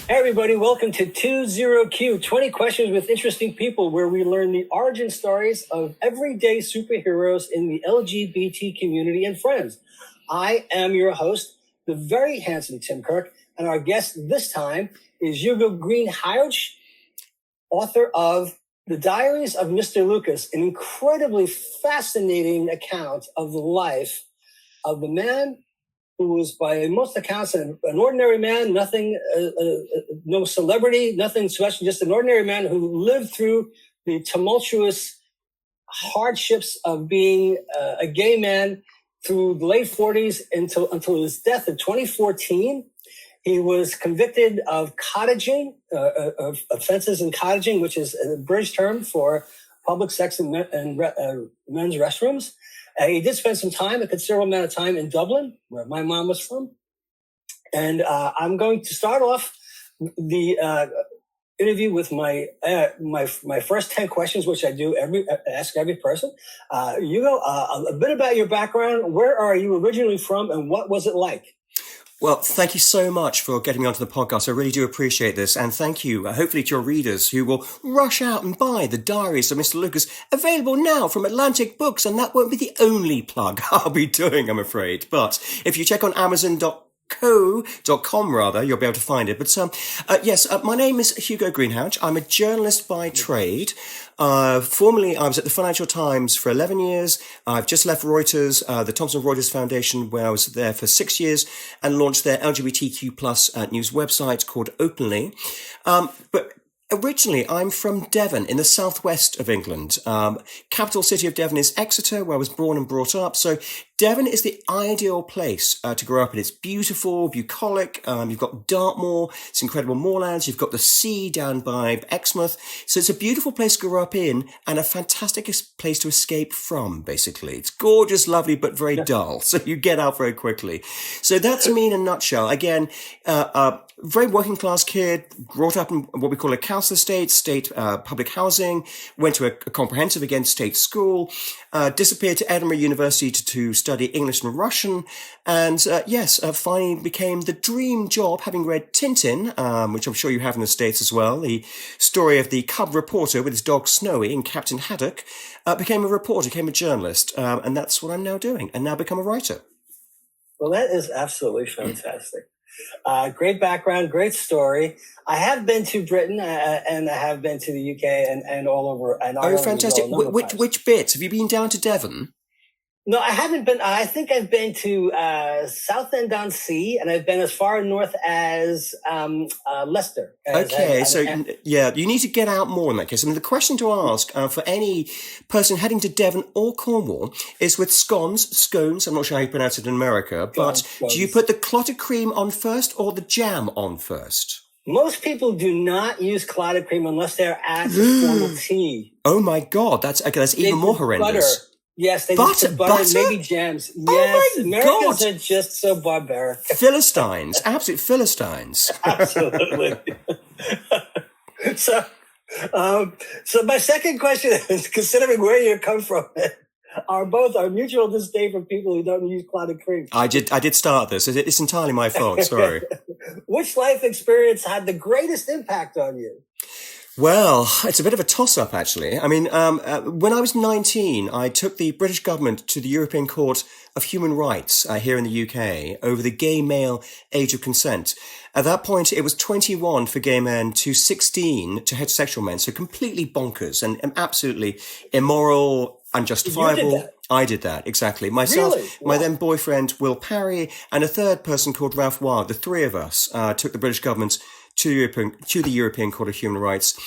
Hey everybody, welcome to 20Q, 20 Questions with Interesting People, where we learn the origin stories of everyday superheroes in the LGBT community and friends. I am your host, the very handsome Tim Kirk, and our guest this time is Hugo Greenhalgh, author of The Diaries of Mr. Lucas, an incredibly fascinating account of the life of the man who was, by most accounts, an ordinary man, nothing, no celebrity, nothing special, just an ordinary man who lived through the tumultuous hardships of being a gay man through the late 40s until his death in 2014. He was convicted of cottaging, of offenses in cottaging, which is a British term for public sex in men's restrooms. He did spend some time, a considerable amount of time in Dublin, where my mom was from. And I'm going to start off the interview with my first 10 questions, which I do ask every person. Hugo, a bit about your background. Where are you originally from, and what was it like? Well, thank you so much for getting me onto the podcast. I really do appreciate this. And thank you, hopefully, to your readers who will rush out and buy The Diaries of Mr. Lucas, available now from Atlantic Books. And that won't be the only plug I'll be doing, I'm afraid. But if you check on Amazon.com, you'll be able to find it. But yes, my name is Hugo Greenhalgh. I'm a journalist by trade. Formerly, I was at the Financial Times for 11 years. I've just left Reuters, the Thomson Reuters Foundation, where I was there for 6 years and launched their LGBTQ plus news website called Openly. But originally, I'm from Devon in the southwest of England. Capital city of Devon is Exeter, where I was born and brought up. So Devon is the ideal place to grow up in. It's beautiful, bucolic. You've got Dartmoor, it's incredible moorlands. You've got the sea down by Exmouth. So it's a beautiful place to grow up in and a fantastic place to escape from, basically. It's gorgeous, lovely, but very dull. So you get out very quickly. So that's me in a nutshell. Again, very working class kid, brought up in what we call a council estate, state public housing, went to a comprehensive, again, state school, disappeared to Edinburgh University to study English and Russian, and finally became the dream job, having read Tintin, which I'm sure you have in the States as well, the story of the cub reporter with his dog Snowy and Captain Haddock, became a reporter, became a journalist, and that's what I'm now doing, and now become a writer. Well, that is absolutely fantastic. Great background, great story. I have been to Britain and I have been to the UK and all over. And oh, fantastic! Which bits have you been down to Devon? No, I haven't been. I think I've been to Southend-on-Sea, and I've been as far north as Leicester. You need to get out more in that case. I mean, the question to ask for any person heading to Devon or Cornwall is with scones. I'm not sure how you pronounce it in America, but do you put the clotted cream on first or the jam on first? Most people do not use clotted cream unless they're at the formal tea. Oh my God, that's even more horrendous. Butter. Yes, they use butter, maybe jams. Yes, Americans are just so barbaric. Philistines, absolute Philistines. Absolutely. So my second question is, considering where you come from, our mutual disdain for people who don't use clotted cream. I did start this. It's entirely my fault. Sorry. Which life experience had the greatest impact on you? Well, it's a bit of a toss-up, actually. I mean, when I was 19, I took the British government to the European Court of Human Rights here in the UK over the gay male age of consent. At that point, it was 21 for gay men to 16 to heterosexual men, so completely bonkers and absolutely immoral, unjustifiable. You did that? I did that, exactly. Myself, really? Wow. My then boyfriend, Will Parry, and a third person called Ralph Wild. The three of us took the British government to the European Court of Human Rights.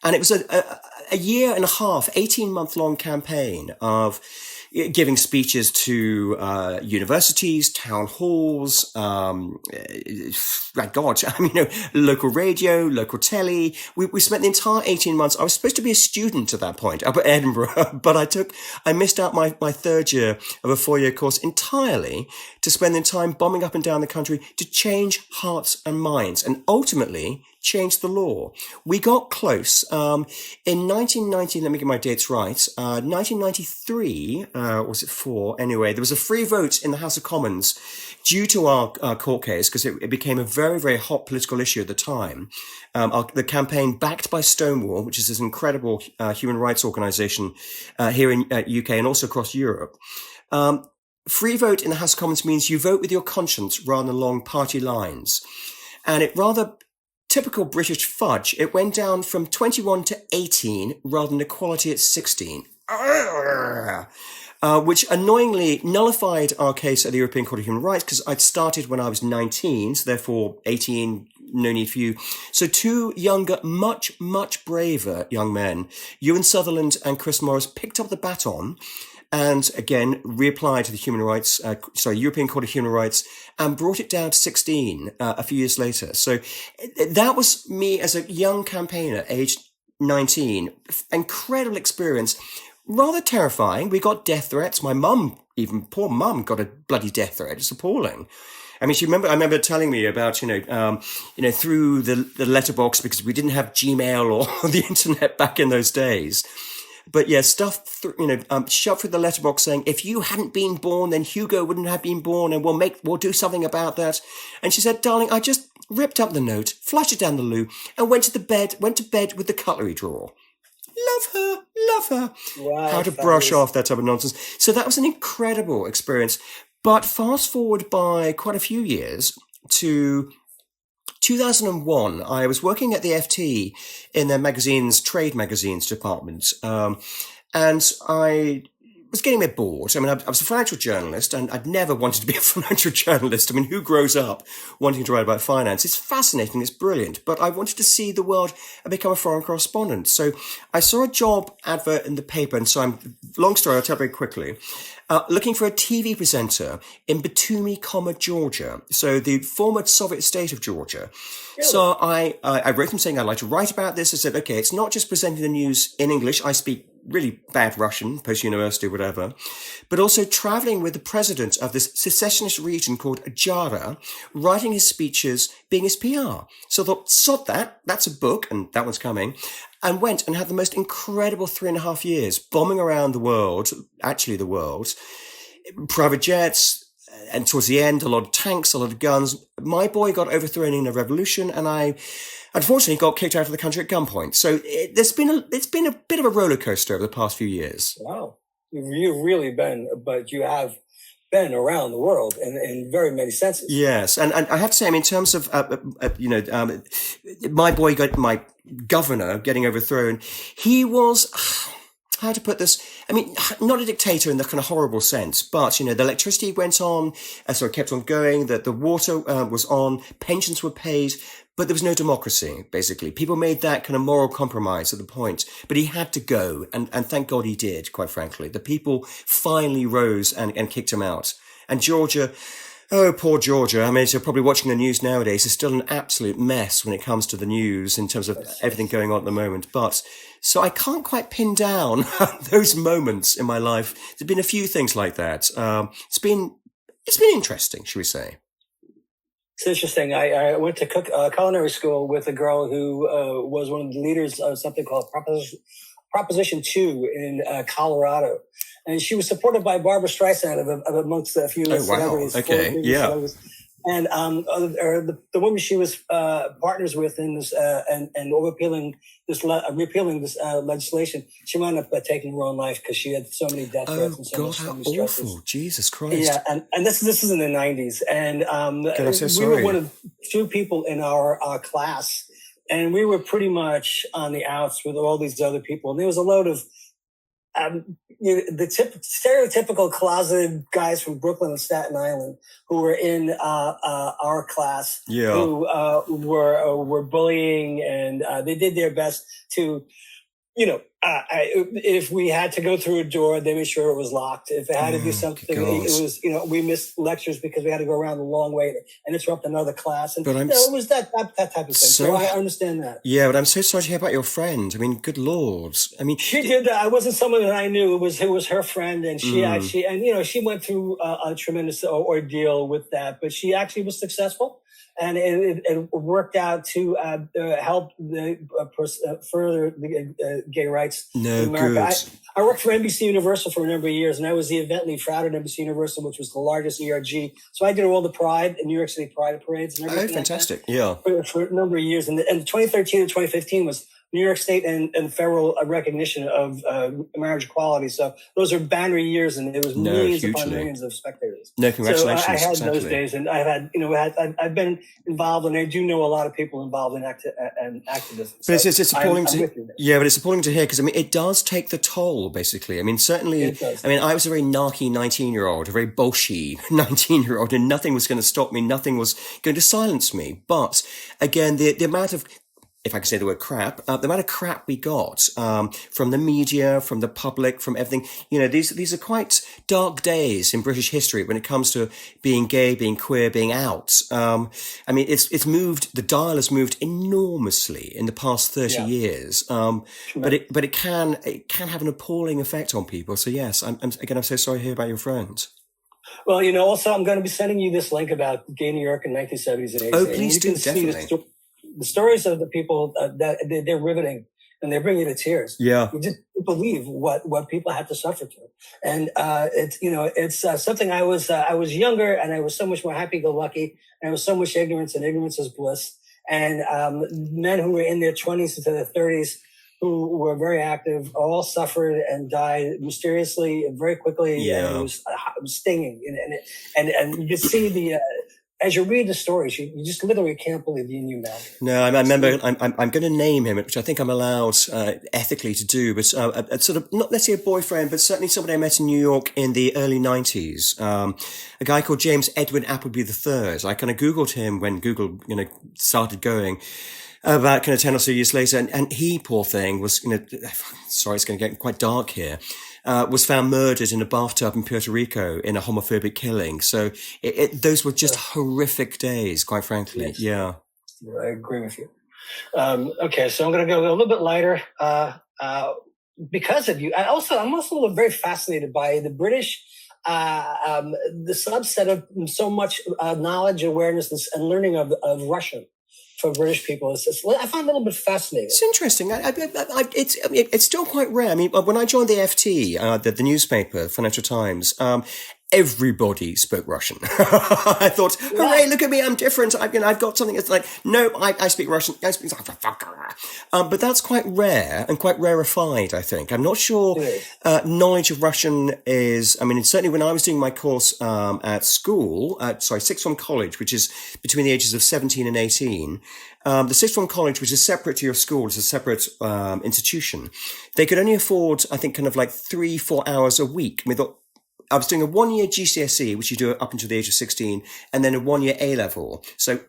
And it was a year and a half, 18-month-long campaign of giving speeches to universities, town halls, local radio, local telly. We spent the entire 18 months. I was supposed to be a student at that point up at Edinburgh, but I missed out my third year of a 4-year course entirely to spend the time bombing up and down the country to change hearts and minds and ultimately changed the law. We got close. In 1990, let me get my dates right, 1993, was it 4? Anyway, there was a free vote in the House of Commons due to our court case, because it became a very, very hot political issue at the time. The campaign backed by Stonewall, which is this incredible human rights organization here in UK and also across Europe. Free vote in the House of Commons means you vote with your conscience rather than along party lines. And it rather typical British fudge, it went down from 21 to 18 rather than equality at 16. Which annoyingly nullified our case at the European Court of Human Rights, because I'd started when I was 19, so therefore 18, no need for you. So two younger, much, much braver young men, Ewan Sutherland and Chris Morris, picked up the baton and again reapplied to the European Court of Human Rights and brought it down to 16 a few years later. So that was me as a young campaigner, aged 19. Incredible experience. Rather terrifying. We got death threats. My mum, even poor mum, got a bloody death threat. It's appalling. I mean, I remember telling me about, through the letterbox, because we didn't have Gmail or the internet back in those days. But yeah, stuff, shoved through the letterbox saying, if you hadn't been born, then Hugo wouldn't have been born, and we'll do something about that. And she said, darling, I just ripped up the note, flushed it down the loo, and went to bed with the cutlery drawer. Love her. Wow, how to brush off that type of nonsense. So that was an incredible experience. But fast forward by quite a few years to 2001, I was working at the FT in their trade magazines department. And I was getting a bit bored. I mean, I was a financial journalist, and I'd never wanted to be a financial journalist. I mean, who grows up wanting to write about finance? It's fascinating, it's brilliant, but I wanted to see the world and become a foreign correspondent. So I saw a job advert in the paper, and so long story, I'll tell very quickly. Looking for a TV presenter in Batumi, Georgia. So the former Soviet state of Georgia. Really? So I wrote them saying I'd like to write about this. I said, okay, it's not just presenting the news in English. I speak really bad Russian, post-university, whatever, but also traveling with the president of this secessionist region called Jara, writing his speeches, being his PR. So I thought, sod that, that's a book, and that one's coming, and went and had the most incredible 3.5 years, bombing around the world, private jets, and towards the end, a lot of tanks, a lot of guns. My boy got overthrown in a revolution, and I unfortunately got kicked out of the country at gunpoint. So it's been a bit of a roller coaster over the past few years. Wow. You've really you have been around the world in very many senses. Yes. And I have to say, I mean, in terms of, my boy got my governor getting overthrown. He was, how to put this? I mean, not a dictator in the kind of horrible sense, but, the electricity went on, kept on going, the water was on, pensions were paid, but there was no democracy, basically. People made that kind of moral compromise at the point, but he had to go, and thank God he did, quite frankly. The people finally rose and kicked him out. And Georgia, oh, poor Georgia. I mean, as you're probably watching the news nowadays, it's still an absolute mess when it comes to the news in terms of everything going on at the moment. But so I can't quite pin down those moments in my life. There's been a few things like that. It's been interesting, shall we say. It's interesting. I went to culinary school with a girl who was one of the leaders of something called Proposition 2 in Colorado. And she was supported by Barbara Streisand of amongst a few celebrities. Okay, yeah. Celebrities. And the woman she was partners with in this and repealing this legislation, she wound up taking her own life because she had so many death threats and so many stresses. Awful! Jesus Christ! Yeah, and this is in the 90s, and we were one of two people in our class, and we were pretty much on the outs with all these other people, and there was a load of stereotypical closeted guys from Brooklyn and Staten Island who were in our class, who were bullying, and they did their best to, if we had to go through a door, they made sure it was locked. If it had to do something, it was, we missed lectures because we had to go around the long way and interrupt another class. And it was that type of thing. So I understand that. Yeah, but I'm so sorry to hear about your friend. I mean, good Lord. I mean, she did. I wasn't someone that I knew. It was her friend, and she went through a tremendous ordeal with that, but she actually was successful. and it worked out to help further the gay rights in America. I worked for NBC Universal for a number of years, and I was the event lead for out at NBC Universal, which was the largest ERG. So I did all the Pride in New York City Pride parades and everything. Oh, fantastic! Like that for a number of years, and 2013 and 2015 was New York State and federal recognition of marriage equality. So those are banner years, and it was millions upon millions of spectators. No, congratulations! So I had those days, and I've been involved, and I do know a lot of people involved in activism. But it's appalling but it's appalling to hear, because I mean it does take the toll. Basically, I mean certainly, I mean I was a very narky 19-year-old, a very bolshy 19-year-old, and nothing was going to stop me, nothing was going to silence me. But again, the amount of, if I can say the word crap, the amount of crap we got from the media, from the public, from everything. You know, these are quite dark days in British history when it comes to being gay, being queer, being out. I mean, it's moved. The dial has moved enormously in the past 30 years. But it can have an appalling effect on people. So yes, I'm so sorry to hear about your friends. Well, also I'm going to be sending you this link about gay New York in 1970s and 80s. Oh, please do, definitely. The stories of the people that they're riveting, and they bring you to tears. Yeah, you just believe what people had to suffer through, and it's something. I was younger, and I was so much more happy-go-lucky, and I was so much ignorance, and ignorance is bliss. And men who were in their 20s into their 30s, who were very active, all suffered and died mysteriously and very quickly. Yeah, and it was stinging, and you could see the. As you read the stories, you just literally can't believe the inhumanity. No, I remember. I'm going to name him, which I think I'm allowed ethically to do. But a sort of not necessarily a boyfriend, but certainly somebody I met in New York in the early 90s. A guy called James Edwin Appleby III. I kind of Googled him when Google, started going. About kind of 10 or so years later, and he, poor thing, was, sorry, it's going to get quite dark here, was found murdered in a bathtub in Puerto Rico in a homophobic killing. So those were just horrific days, quite frankly. Yes. Yeah. I agree with you. Okay, so I'm going to go a little bit lighter because of you. I'm also very fascinated by the British, the subset of so much knowledge, awareness, and learning of Russian. For British people, I find it a little bit fascinating. It's interesting. It's still quite rare. I mean, when I joined the FT, the newspaper, Financial Times, everybody spoke Russian. I thought, hooray, look at me, I'm different. I've got something that's like, no, I speak Russian. I speak, but that's quite rare and quite rarefied, I think. I'm not sure knowledge of Russian is, I mean, certainly when I was doing my course at school, sixth form college, which is between the ages of 17 and 18, the sixth form college, which is separate to your school, it's a separate institution. They could only afford, I think, kind of like 3-4 hours a week. I was doing a 1-year GCSE, which you do up until the age of 16, and then a 1-year A-level. So,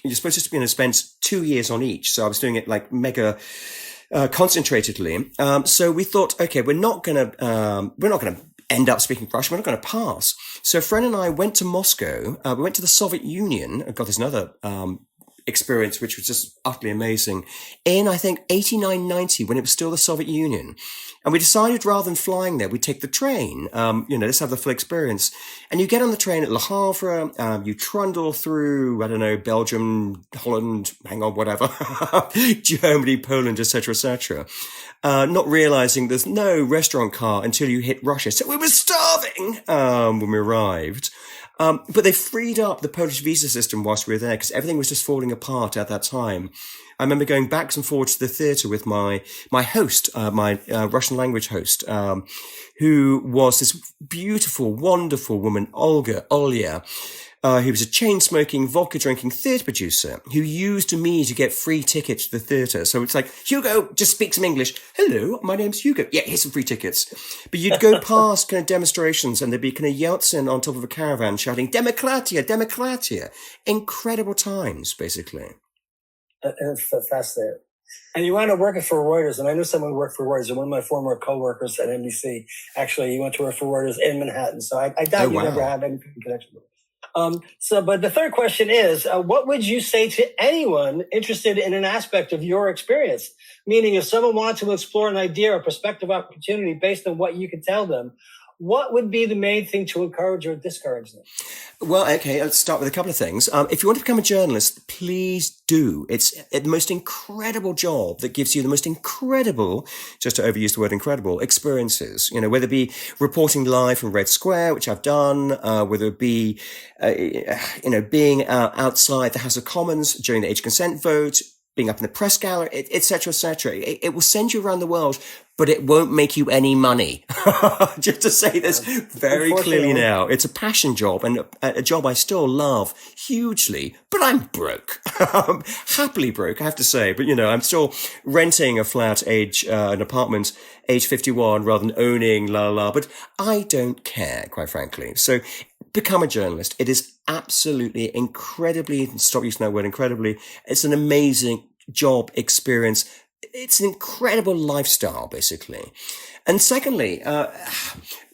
you're supposed to spend 2 years on each. So I was doing it like mega concentratedly. So we thought, okay, we're not gonna end up speaking Russian. We're not going to pass. So a friend and I went to Moscow. We went to the Soviet Union. God, there's another experience which was just utterly amazing. In, I think, 89, 90, when it was still the Soviet Union. And we decided rather than flying there, we'd take the train, let's have the full experience. And you get on the train at Le Havre, you trundle through, I don't know, Belgium, Holland, whatever, Germany, Poland, etc., etc. Not realizing there's no restaurant car until you hit Russia. So we were starving, when we arrived. But they freed up the Polish visa system whilst we were there because everything was just falling apart at that time. I remember going back and forwards to the theatre with my host, my Russian language host, who was this beautiful, wonderful woman, Olya, who was a chain-smoking, vodka-drinking theatre producer who used me to get free tickets to the theatre. So it's like, Hugo, just speak some English. Hello, my name's Hugo. Yeah, here's some free tickets. But you'd go past kind of demonstrations and there'd be kind of Yeltsin on top of a caravan shouting, Demokratia, Demokratia. Incredible times, basically. It's fascinating. And you wound up working for Reuters, and I know someone who worked for Reuters, and one of my former co-workers at NBC, actually, he went to work for Reuters in Manhattan. So I doubt you never have any connection with it. But the third question is, what would you say to anyone interested in an aspect of your experience? Meaning, if someone wanted to explore an idea or prospective opportunity based on what you could tell them, what would be the main thing to encourage or discourage them? Well, okay, let's start with a couple of things. If you want to become a journalist, please do. It's the most incredible job that gives you the most incredible, just to overuse the word incredible, experiences. You know, whether it be reporting live from Red Square, which I've done, whether it be, being outside the House of Commons during the age consent vote, being up in the press gallery, et cetera, et cetera. It will send you around the world, but it won't make you any money. Just to say this very clearly now. It's a passion job and a job I still love hugely, but I'm broke. Happily broke, I have to say. But, I'm still renting a flat an apartment age 51 rather than owning But I don't care, quite frankly. So become a journalist. It is absolutely incredibly, stop using that word incredibly, it's an amazing job experience. It's an incredible lifestyle, basically. And secondly,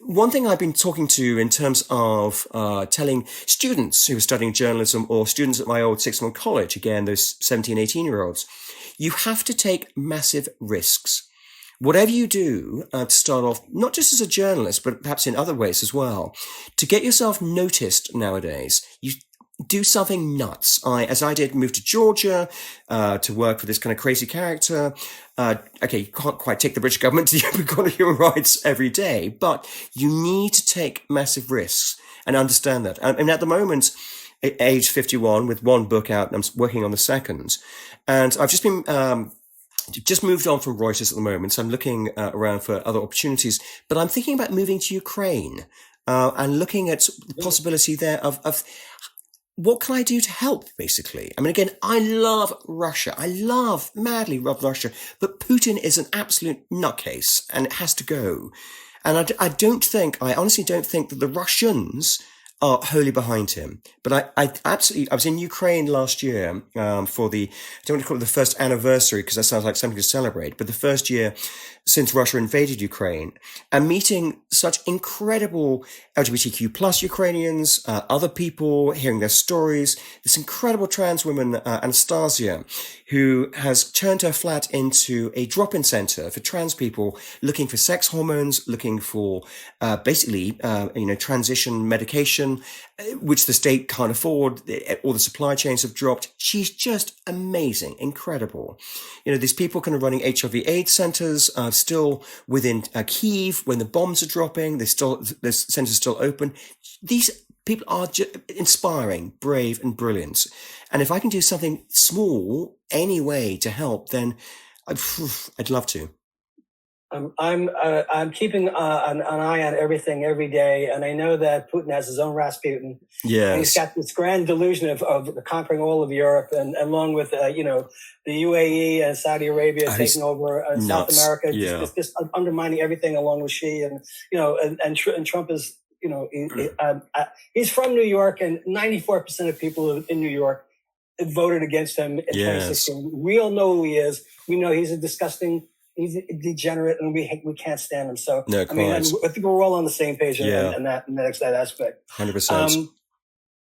one thing I've been talking to in terms of telling students who are studying journalism or students at my old sixth-form college, again, those 17, 18-year-olds, you have to take massive risks. Whatever you do to start off, not just as a journalist, but perhaps in other ways as well, to get yourself noticed nowadays, you do something nuts. As I did, moved to Georgia to work for this kind of crazy character. Okay, you can't quite take the British government to the human rights every day, but you need to take massive risks and understand that. And at the moment, at age 51, with one book out, I'm working on the second, and I've just been just moved on from Reuters at the moment, so I'm looking around for other opportunities. But I'm thinking about moving to Ukraine and looking at the possibility there of what can I do to help, basically. I mean, again, I love Russia. Madly love Russia. But Putin is an absolute nutcase, and it has to go. And I honestly don't think that the Russians are wholly behind him. But I was in Ukraine last year for I don't want to call it the first anniversary because that sounds like something to celebrate, but the first year since Russia invaded Ukraine, and meeting such incredible LGBTQ plus Ukrainians, other people, hearing their stories. This incredible trans woman, Anastasia, who has turned her flat into a drop-in center for trans people looking for sex hormones, looking for transition medication, which the state can't afford. All the supply chains have dropped. She's just amazing, incredible. These people kind of running HIV/AIDS centers still within Kyiv when the bombs are dropping. The centers still open. These people are inspiring, brave, and brilliant. And if I can do something small anyway to help, then I'd love to. I'm keeping an eye on everything every day, and I know that Putin has his own Rasputin. Yes. And he's got this grand delusion of conquering all of Europe, and along with the UAE and Saudi Arabia taking over South America, just undermining everything along with Xi, and Trump is he's from New York, and 94% of people in New York voted against him in 2016. We all know who he is. We know he's he's a degenerate, and we can't stand him. So, I think we're all on the same page in that aspect. 100%.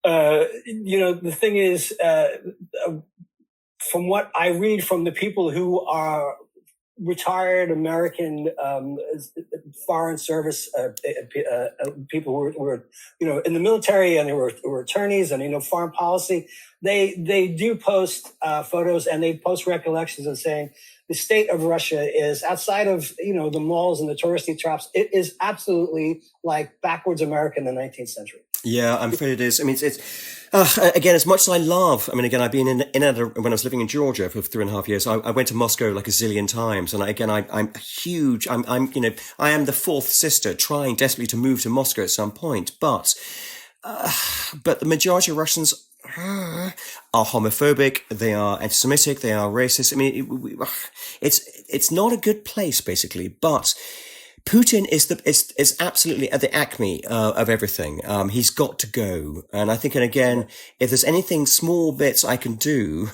The thing is, from what I read from the people who are retired American foreign service people who were in the military and who were attorneys and foreign policy, they do post photos, and they post recollections of saying the state of Russia is, outside of the malls and the touristy traps, it is absolutely like backwards America in the 19th century. Yeah, I'm afraid it is. I mean, it's again, as much as I love, I've been in when I was living in Georgia for 3.5 years, I went to Moscow like a zillion times. And I'm huge. I am the fourth sister trying desperately to move to Moscow at some point. But the majority of Russians are homophobic. They are anti-Semitic. They are racist. I mean, it's not a good place, basically, but Putin is absolutely at the acme of everything. He's got to go, and I think, and again, if there's anything small bits I can do,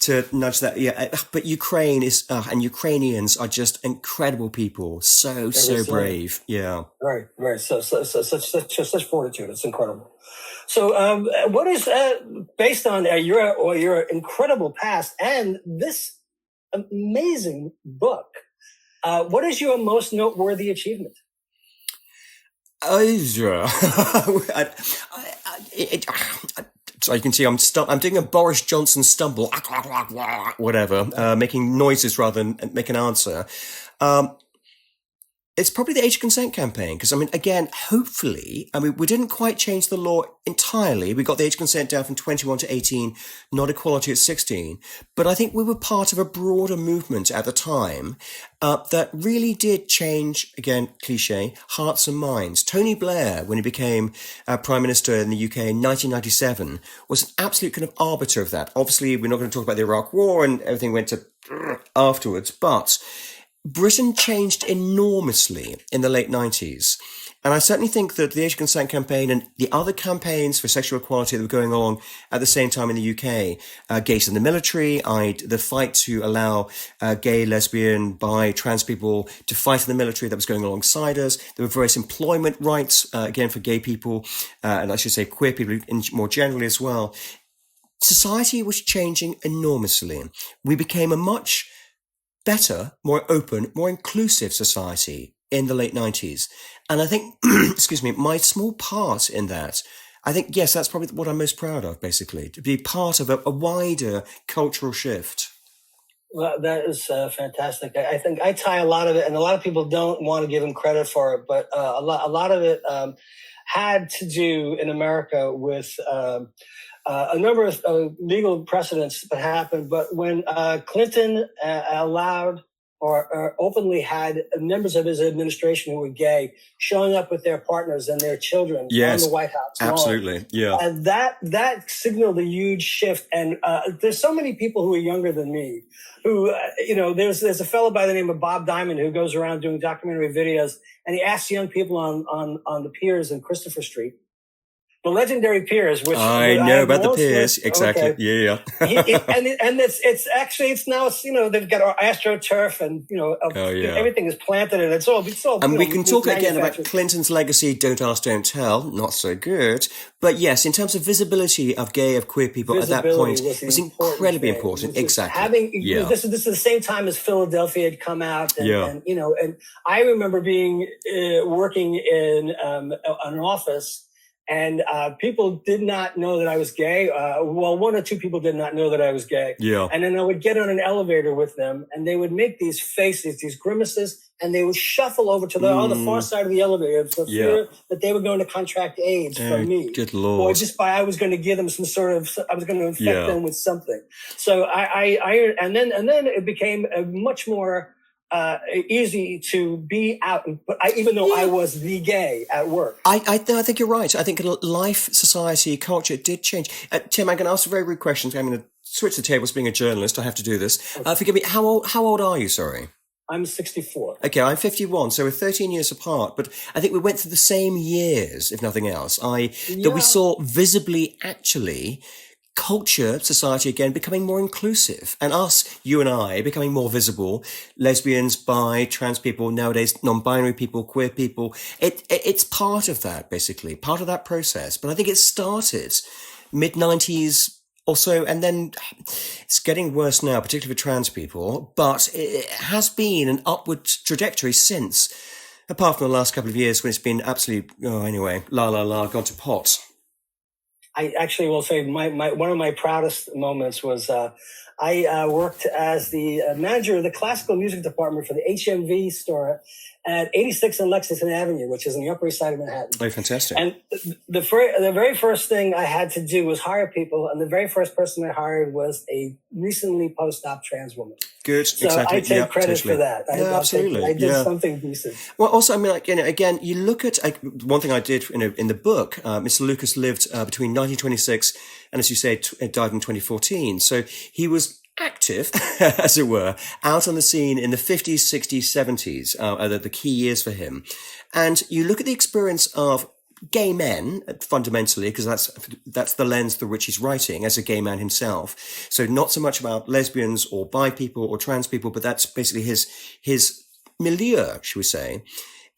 to nudge that, But Ukraine is, and Ukrainians are just incredible people, so brave, right. So such fortitude. It's incredible. So, what is based on your incredible past and this amazing book? What is your most noteworthy achievement? So you can see I'm doing a Boris Johnson stumble, whatever, making noises rather than make an answer. It's probably the age of consent campaign, because, I mean, again, hopefully, I mean, we didn't quite change the law entirely. We got the age of consent down from 21 to 18, not equality at 16. But I think we were part of a broader movement at the time that really did change, again, cliche, hearts and minds. Tony Blair, when he became Prime Minister in the UK in 1997, was an absolute kind of arbiter of that. Obviously, we're not going to talk about the Iraq War and everything went to afterwards, but Britain changed enormously in the late 90s. And I certainly think that the Age of Consent campaign and the other campaigns for sexual equality that were going on at the same time in the UK, gays in the military, the fight to allow gay, lesbian, bi, trans people to fight in the military that was going alongside us. There were various employment rights, again, for gay people, and I should say queer people more generally as well. Society was changing enormously. We became a much better, more open, more inclusive society in the late 90s. And I think, excuse me, my small part in that, I think, yes, that's probably what I'm most proud of, basically, to be part of a wider cultural shift. Well, that is fantastic. I think I tie a lot of it, and a lot of people don't want to give him credit for it, but a lot of it had to do in America with a number of legal precedents that happened. But when Clinton allowed or openly had members of his administration who were gay showing up with their partners and their children on the White House lawn, absolutely, yeah, and that signaled a huge shift. And there's so many people who are younger than me who, there's a fellow by the name of Bob Diamond who goes around doing documentary videos, and he asks young people on the piers in Christopher Street, the legendary piers, which I know about the piers, exactly. Okay. Yeah. It's now they've got AstroTurf and everything is planted and it's all. And we can talk again about Clinton's legacy. Don't ask, don't tell. Not so good, but yes, in terms of visibility of gay, of queer people at that point, was incredibly important. Exactly. This is the same time as Philadelphia had come out, and I remember being working in an office. And people did not know that I was gay. One or two people did not know that I was gay. Yeah. And then I would get on an elevator with them, and they would make these faces, these grimaces, and they would shuffle over to the on the far side of the elevator for fear that they were going to contract AIDS from me. Good Lord. Or just I was going to give them I was going to infect them with something. So and then it became a much more easy to be out, even though I was the gay at work. I think you're right. I think life, society, culture did change. Tim, I'm going to ask a very rude question. I'm going to switch the tables. Being a journalist, I have to do this. Okay. Forgive me. How old are you? Sorry. I'm 64. Okay, I'm 51, so we're 13 years apart. But I think we went through the same years, if nothing else. That we saw visibly, actually, culture, society again, becoming more inclusive, and us, you and I, becoming more visible. Lesbians, bi, trans people, nowadays non-binary people, queer people. It's part of that, basically, part of that process. But I think it started mid-90s or so, and then it's getting worse now, particularly for trans people. But it has been an upward trajectory since, apart from the last couple of years when it's been absolutely, gone to pot. I actually will say one of my proudest moments was I worked as the manager of the classical music department for the HMV store at 86 and Lexington Avenue, which is on the Upper East Side of Manhattan. Oh, fantastic. And the very first thing I had to do was hire people, and the very first person I hired was a recently post-op trans woman. Good, so exactly. I take credit for that. Absolutely. I did something decent. Well, also, I mean, again, you look at one thing I did in the book. Mr. Lucas lived between 1926 and, as you say, died in 2014. So he was active, as it were, out on the scene in the 50s, 60s, 70s, are the key years for him. And you look at the experience of gay men, fundamentally, because that's the lens through which he's writing as a gay man himself. So not so much about lesbians or bi people or trans people, but that's basically his milieu, should we say.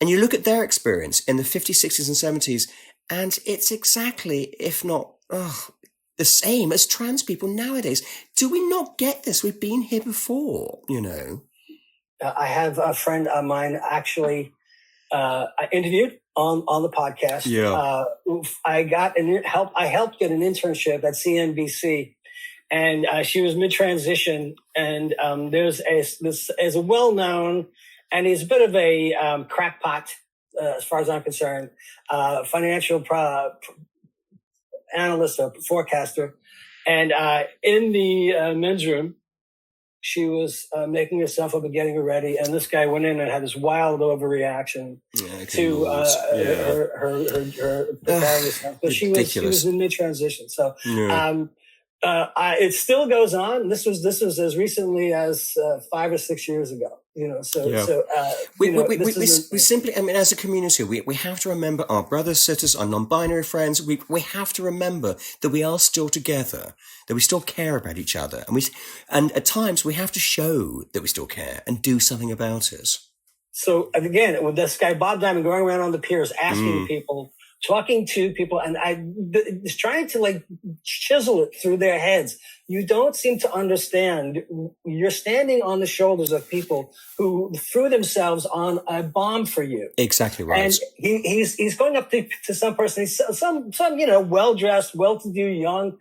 And you look at their experience in the 50s, 60s and 70s, and it's exactly, if not the same as trans people nowadays. Do we not get this? We've been here before, I have a friend of mine actually I interviewed on the podcast. Yeah. I helped get an internship at CNBC, and she was mid-transition. And there's a well-known, and he's a bit of a crackpot as far as I'm concerned, financial analyst or forecaster. And in the men's room, she was making herself up and getting her ready, and this guy went in and had this wild overreaction to her preparing herself. But she was in mid transition, so it still goes on. This was as recently as 5 or 6 years ago. We simply, I mean, as a community, we have to remember our brothers, sisters, our non-binary friends. We have to remember that we are still together, that we still care about each other, and at times we have to show that we still care and do something about it. So again, with this guy Bob Diamond going around on the piers, asking people, talking to people, and just trying to like chisel it through their heads. You don't seem to understand. You're standing on the shoulders of people who threw themselves on a bomb for you. Exactly right. And he's going up to some person, some well-dressed, well-to-do, young,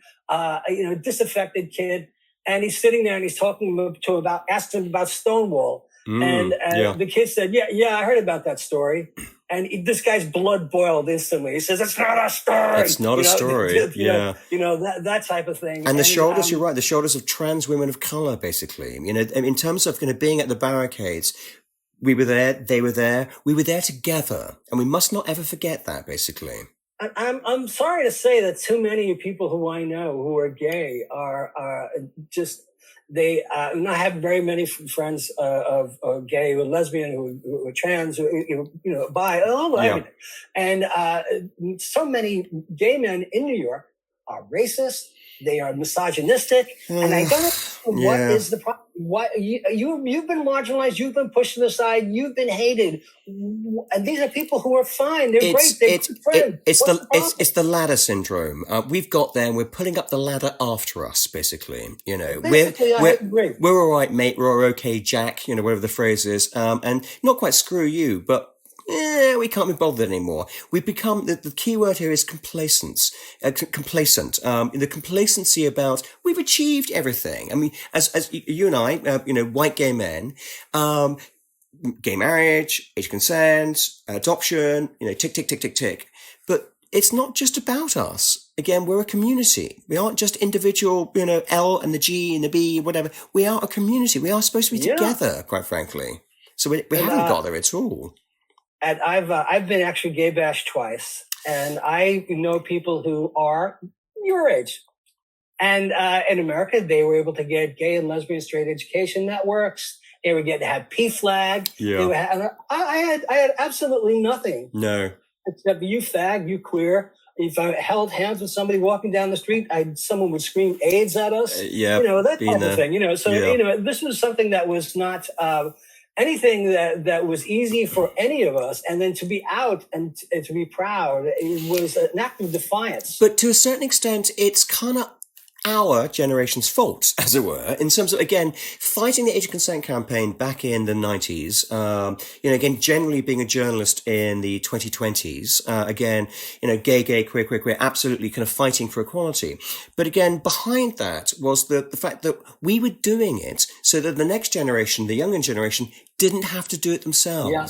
disaffected kid, and he's sitting there and he's asking him about Stonewall. And the kid said, yeah, I heard about that story. And this guy's blood boiled instantly. He says, "It's not a story. It's not a story." That type of thing. And the shoulders, you're right. The shoulders of trans women of color, basically. In terms of being at the barricades, we were there. They were there. We were there together, and we must not ever forget that. Basically, I'm sorry to say that too many people who I know who are gay are just. They, I have very many friends of gay, who are lesbian, who are trans, who bi, everything. And so many gay men in New York are racist. They are misogynistic, and I don't know what is the problem. What you've been marginalized, you've been pushed to the side, you've been hated, and these are people who are fine. They're great. They're good friends. It's the ladder syndrome. We've got there, and we're pulling up the ladder after us. Basically, we're all right, mate. We're okay, Jack. Whatever the phrase is, and not quite screw you, but. We can't be bothered anymore. We've become, the key word here is complacence. Complacent. The complacency about, we've achieved everything. I mean, as you and I, white gay men, gay marriage, age consent, adoption, tick, tick, tick, tick, tick. But it's not just about us. Again, we're a community. We aren't just individual, L and the G and the B, whatever. We are a community. We are supposed to be together, quite frankly. So we haven't got there at all. And I've been actually gay bashed twice, and I know people who are your age. And in America, they were able to get gay and lesbian straight education networks. They were getting to have PFLAG. Yeah. I had absolutely nothing. No. Except you fag, you queer. If I held hands with somebody walking down the street, someone would scream AIDS at us. That type of thing. So this was something that was not. Anything that was easy for any of us, and then to be out and to be proud, it was an act of defiance. But to a certain extent, it's kind of our generation's fault, as it were, in terms of, again, fighting the age of consent campaign back in the 90s, again, generally being a journalist in the 2020s, again, gay, queer, absolutely kind of fighting for equality. But again, behind that was the fact that we were doing it so that the next generation, the younger generation, didn't have to do it themselves. Yeah,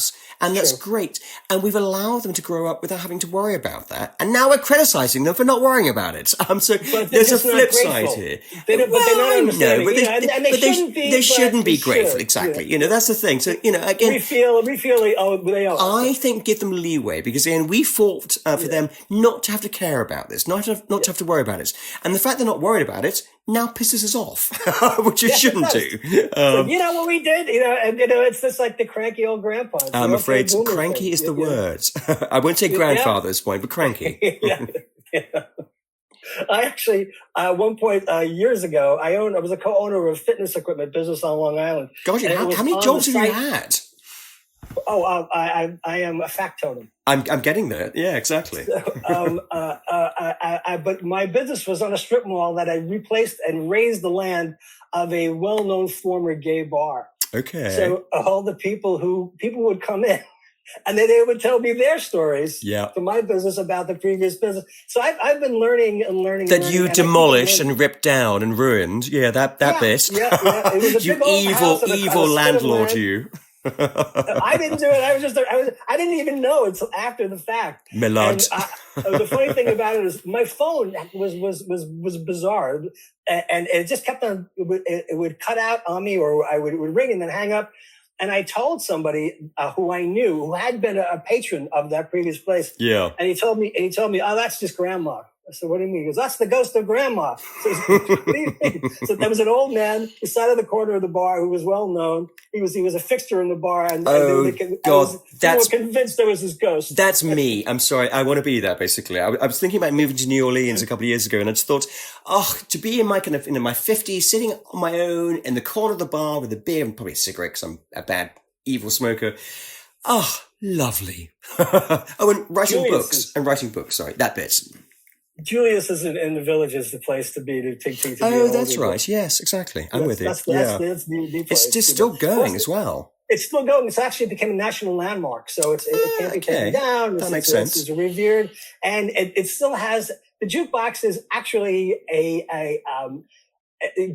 and that's great. And we've allowed them to grow up without having to worry about that. And now we're criticizing them for not worrying about it. So there's a flip side here. They're not understanding. They shouldn't be grateful. Exactly. Yeah. That's the thing. So, again. We feel they owe us. I think give them leeway because, again, we fought for them not to have to care about this, not to have to worry about it. And the fact they're not worried about it now pisses us off, which it shouldn't do. You know what we did? It's just like the cranky old grandpa. I'm afraid cranky is the word. I won't say grandfather at this point, but cranky. I actually, at one point years ago, I was a co-owner of a fitness equipment business on Long Island. Gosh, how many jobs have you had? Oh, I am a factotum. I'm getting there. Yeah, exactly. But my business was on a strip mall that I replaced and raised the land of a well-known former gay bar. Okay. So all the people would come in And then they would tell me their stories Yeah. to my business about the previous business. So I've been learning and learning. That and you learning, demolished and ripped down and ruined. Yeah, that bit. Yeah. It was a You big old house on a evil spit of landlord, land. you. I didn't do it. I didn't even know until after the fact. Milord. And the funny thing about it is my phone was bizarre, and it just kept on. It would cut out on me, or it would ring and then hang up. And I told somebody who I knew who had been a patron of that previous place. Yeah. And he told me, oh, that's just grandma. I said, what do you mean? He goes, that's the ghost of grandma. So, what do you mean? So there was an old man beside of the corner of the bar who was well known. He was a fixture in the bar. And God, they were convinced there was his ghost. That's me. I'm sorry. I want to be that, basically. I was thinking about moving to New Orleans a couple of years ago, and I just thought, to be in my kind of, my 50s, sitting on my own in the corner of the bar with a beer and probably a cigarette, because I'm a bad, evil smoker. Lovely. And writing books. Sorry, that bit. Julius is in the Village is the place to be to take. That's right. Yes, exactly. I'm with you. That's the place. It's just still going as well. It's still going. It's actually became a national landmark, so it can't be taken down. That makes sense. It's revered, and it still has the jukebox is actually a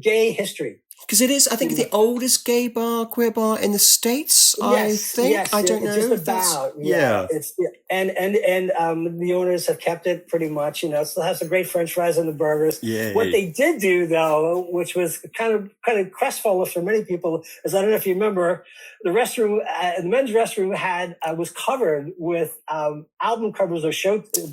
gay history. Because it is, I think, the oldest gay bar, queer bar in the States. Yes, I don't know. Just about. Yeah. And the owners have kept it pretty much. It still has the great French fries and the burgers. Yeah. What they did do, though, which was kind of crestfallen for many people, is I don't know if you remember, the restroom, the men's restroom was covered with album covers of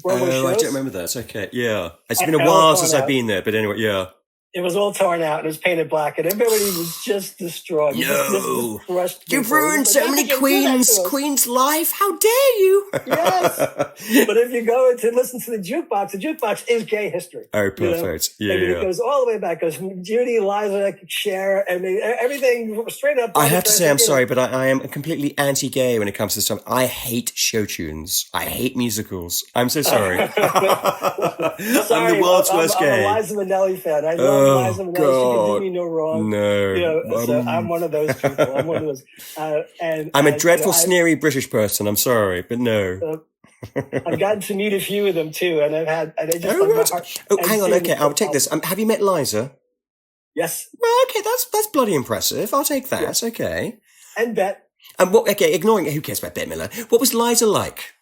Broadway shows. I don't remember that. Okay, yeah. It's been a while since I've been there, but anyway, yeah. It was all torn out and it was painted black, and everybody was just destroyed. No, you've ruined so many Queen's life. How dare you? Yes, but if you go to listen to the jukebox is gay history. Oh, perfect. Yeah, It goes all the way back. It goes Judy, Eliza, Cher, everything straight up. I have to say, I'm sorry, but I am completely anti-gay when it comes to this stuff. I hate show tunes. I hate musicals. I'm so sorry. I'm the world's worst gay. I'm a Liza Minnelli fan. I know. Liza Minnelli, she can do me no wrong. No. So I'm one of those people. I'm one of those. I'm a dreadful, sneery British person. I'm sorry, but no. I've gotten to meet a few of them too, and I just hang on. Okay, I'll take this. Have you met Liza? Yes. Well, okay, that's bloody impressive. I'll take that. Yes. Okay. And Bette. And ignoring who cares about Bette Midler? What was Liza like?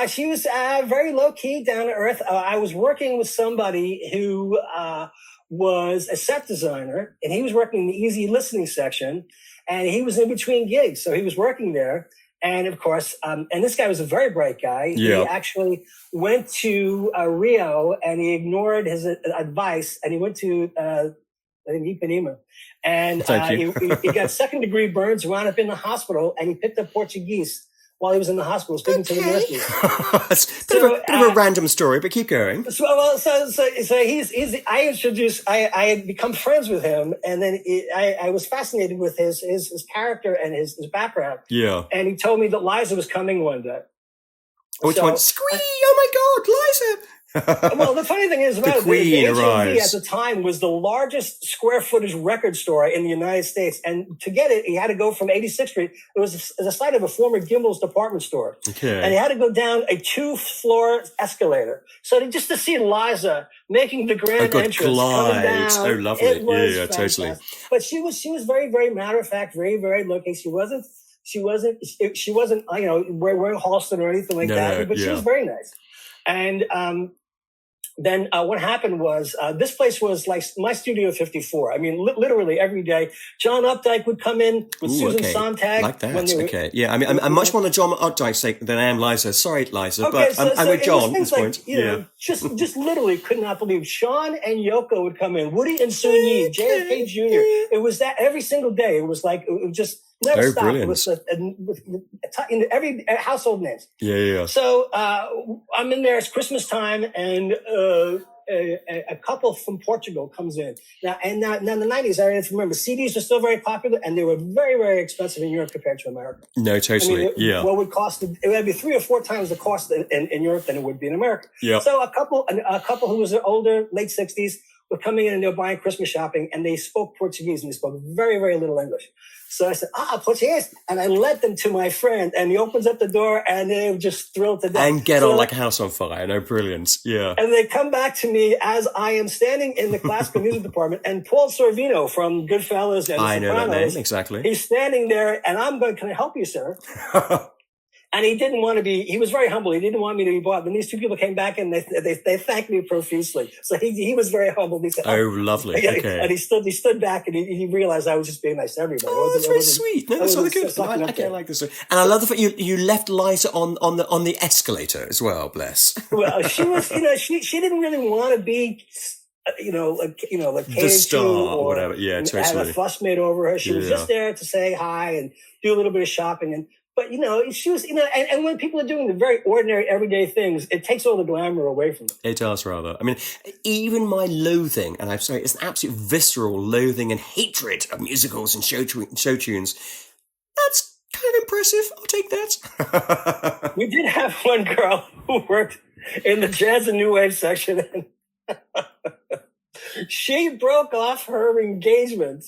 She was very low key, down to earth. I was working with somebody who was a set designer, and he was working in the easy listening section, and he was in between gigs, so he was working there. And of course, and this guy was a very bright guy. Yeah. He actually went to Rio, and he ignored his advice, and he went to I think Ipanema, and he got second-degree burns, wound up in the hospital, and he picked up Portuguese while he was in the hospital speaking to the nurses. It's a bit of a random story, but keep going. I had become friends with him, and then I was fascinated with his character and his background. Yeah. And he told me that Liza was coming one day. Which one? Squee! Oh my God, Liza! Well, the funny thing is about the Queen arrives. At the time was the largest square footage record store in the United States. And to get it, he had to go from 86th Street. It was the site of a former Gimbel's department store. Okay. And he had to go down a 2-floor escalator. So just to see Liza making the grand entrance. Coming down, oh, lovely. Yeah, totally. But she was very, very matter of fact, very, very low key. She wasn't, wearing Halston or anything like that, but she was very nice. And, then what happened was this place was like my Studio 54. I mean, literally every day, John Updike would come in with Susan Sontag. Like that. Yeah, I mean, I'm much more on the John Updike's sake than I am Liza. Sorry, Liza, but I'm with John at this point. Just literally could not believe Sean and Yoko would come in. Woody and Soon Yi, JFK Jr. It was that every single day. It was like it was just never stopped. Brilliant. It was in every household names. Yeah. So I'm in there. It's Christmas time, and a couple from Portugal comes in. Now in the 90s, I remember CDs were still very popular, and they were very, very expensive in Europe compared to America. No, totally. What would cost? It would be 3 or 4 times the cost in Europe than it would be in America. Yeah. So a couple who was older, late 60s, were coming in and they were buying Christmas shopping, and they spoke Portuguese, and they spoke very, very little English. So I said, português. And I led them to my friend, and he opens up the door, and they were just thrilled to death. And get on like a house on fire. No, brilliant. Yeah. And they come back to me as I am standing in the classical music department, and Paul Sorvino from Goodfellas and I know Sopranos, that name, exactly. He's standing there, and I'm going, can I help you, sir? And he didn't want to be, he was very humble. He didn't want me to be bought. Then these two people came back and they thanked me profusely. So he was very humble. He said, oh, lovely. Yeah, okay. And he stood back and he realized I was just being nice to everybody. Oh, that's very sweet. No, that's really good. I like this. And I love the fact you left Liza on the escalator as well, bless. Well, she was, she didn't really want to be, like the star or whatever. Yeah, totally. Have a fuss made over her. She was just there to say hi and do a little bit of shopping. But, she was, and when people are doing the very ordinary, everyday things, it takes all the glamour away from them. It does, rather. I mean, even my loathing, and I'm sorry, it's an absolute visceral loathing and hatred of musicals and show tunes. That's kind of impressive. I'll take that. We did have one girl who worked in the jazz and new wave section, and she broke off her engagement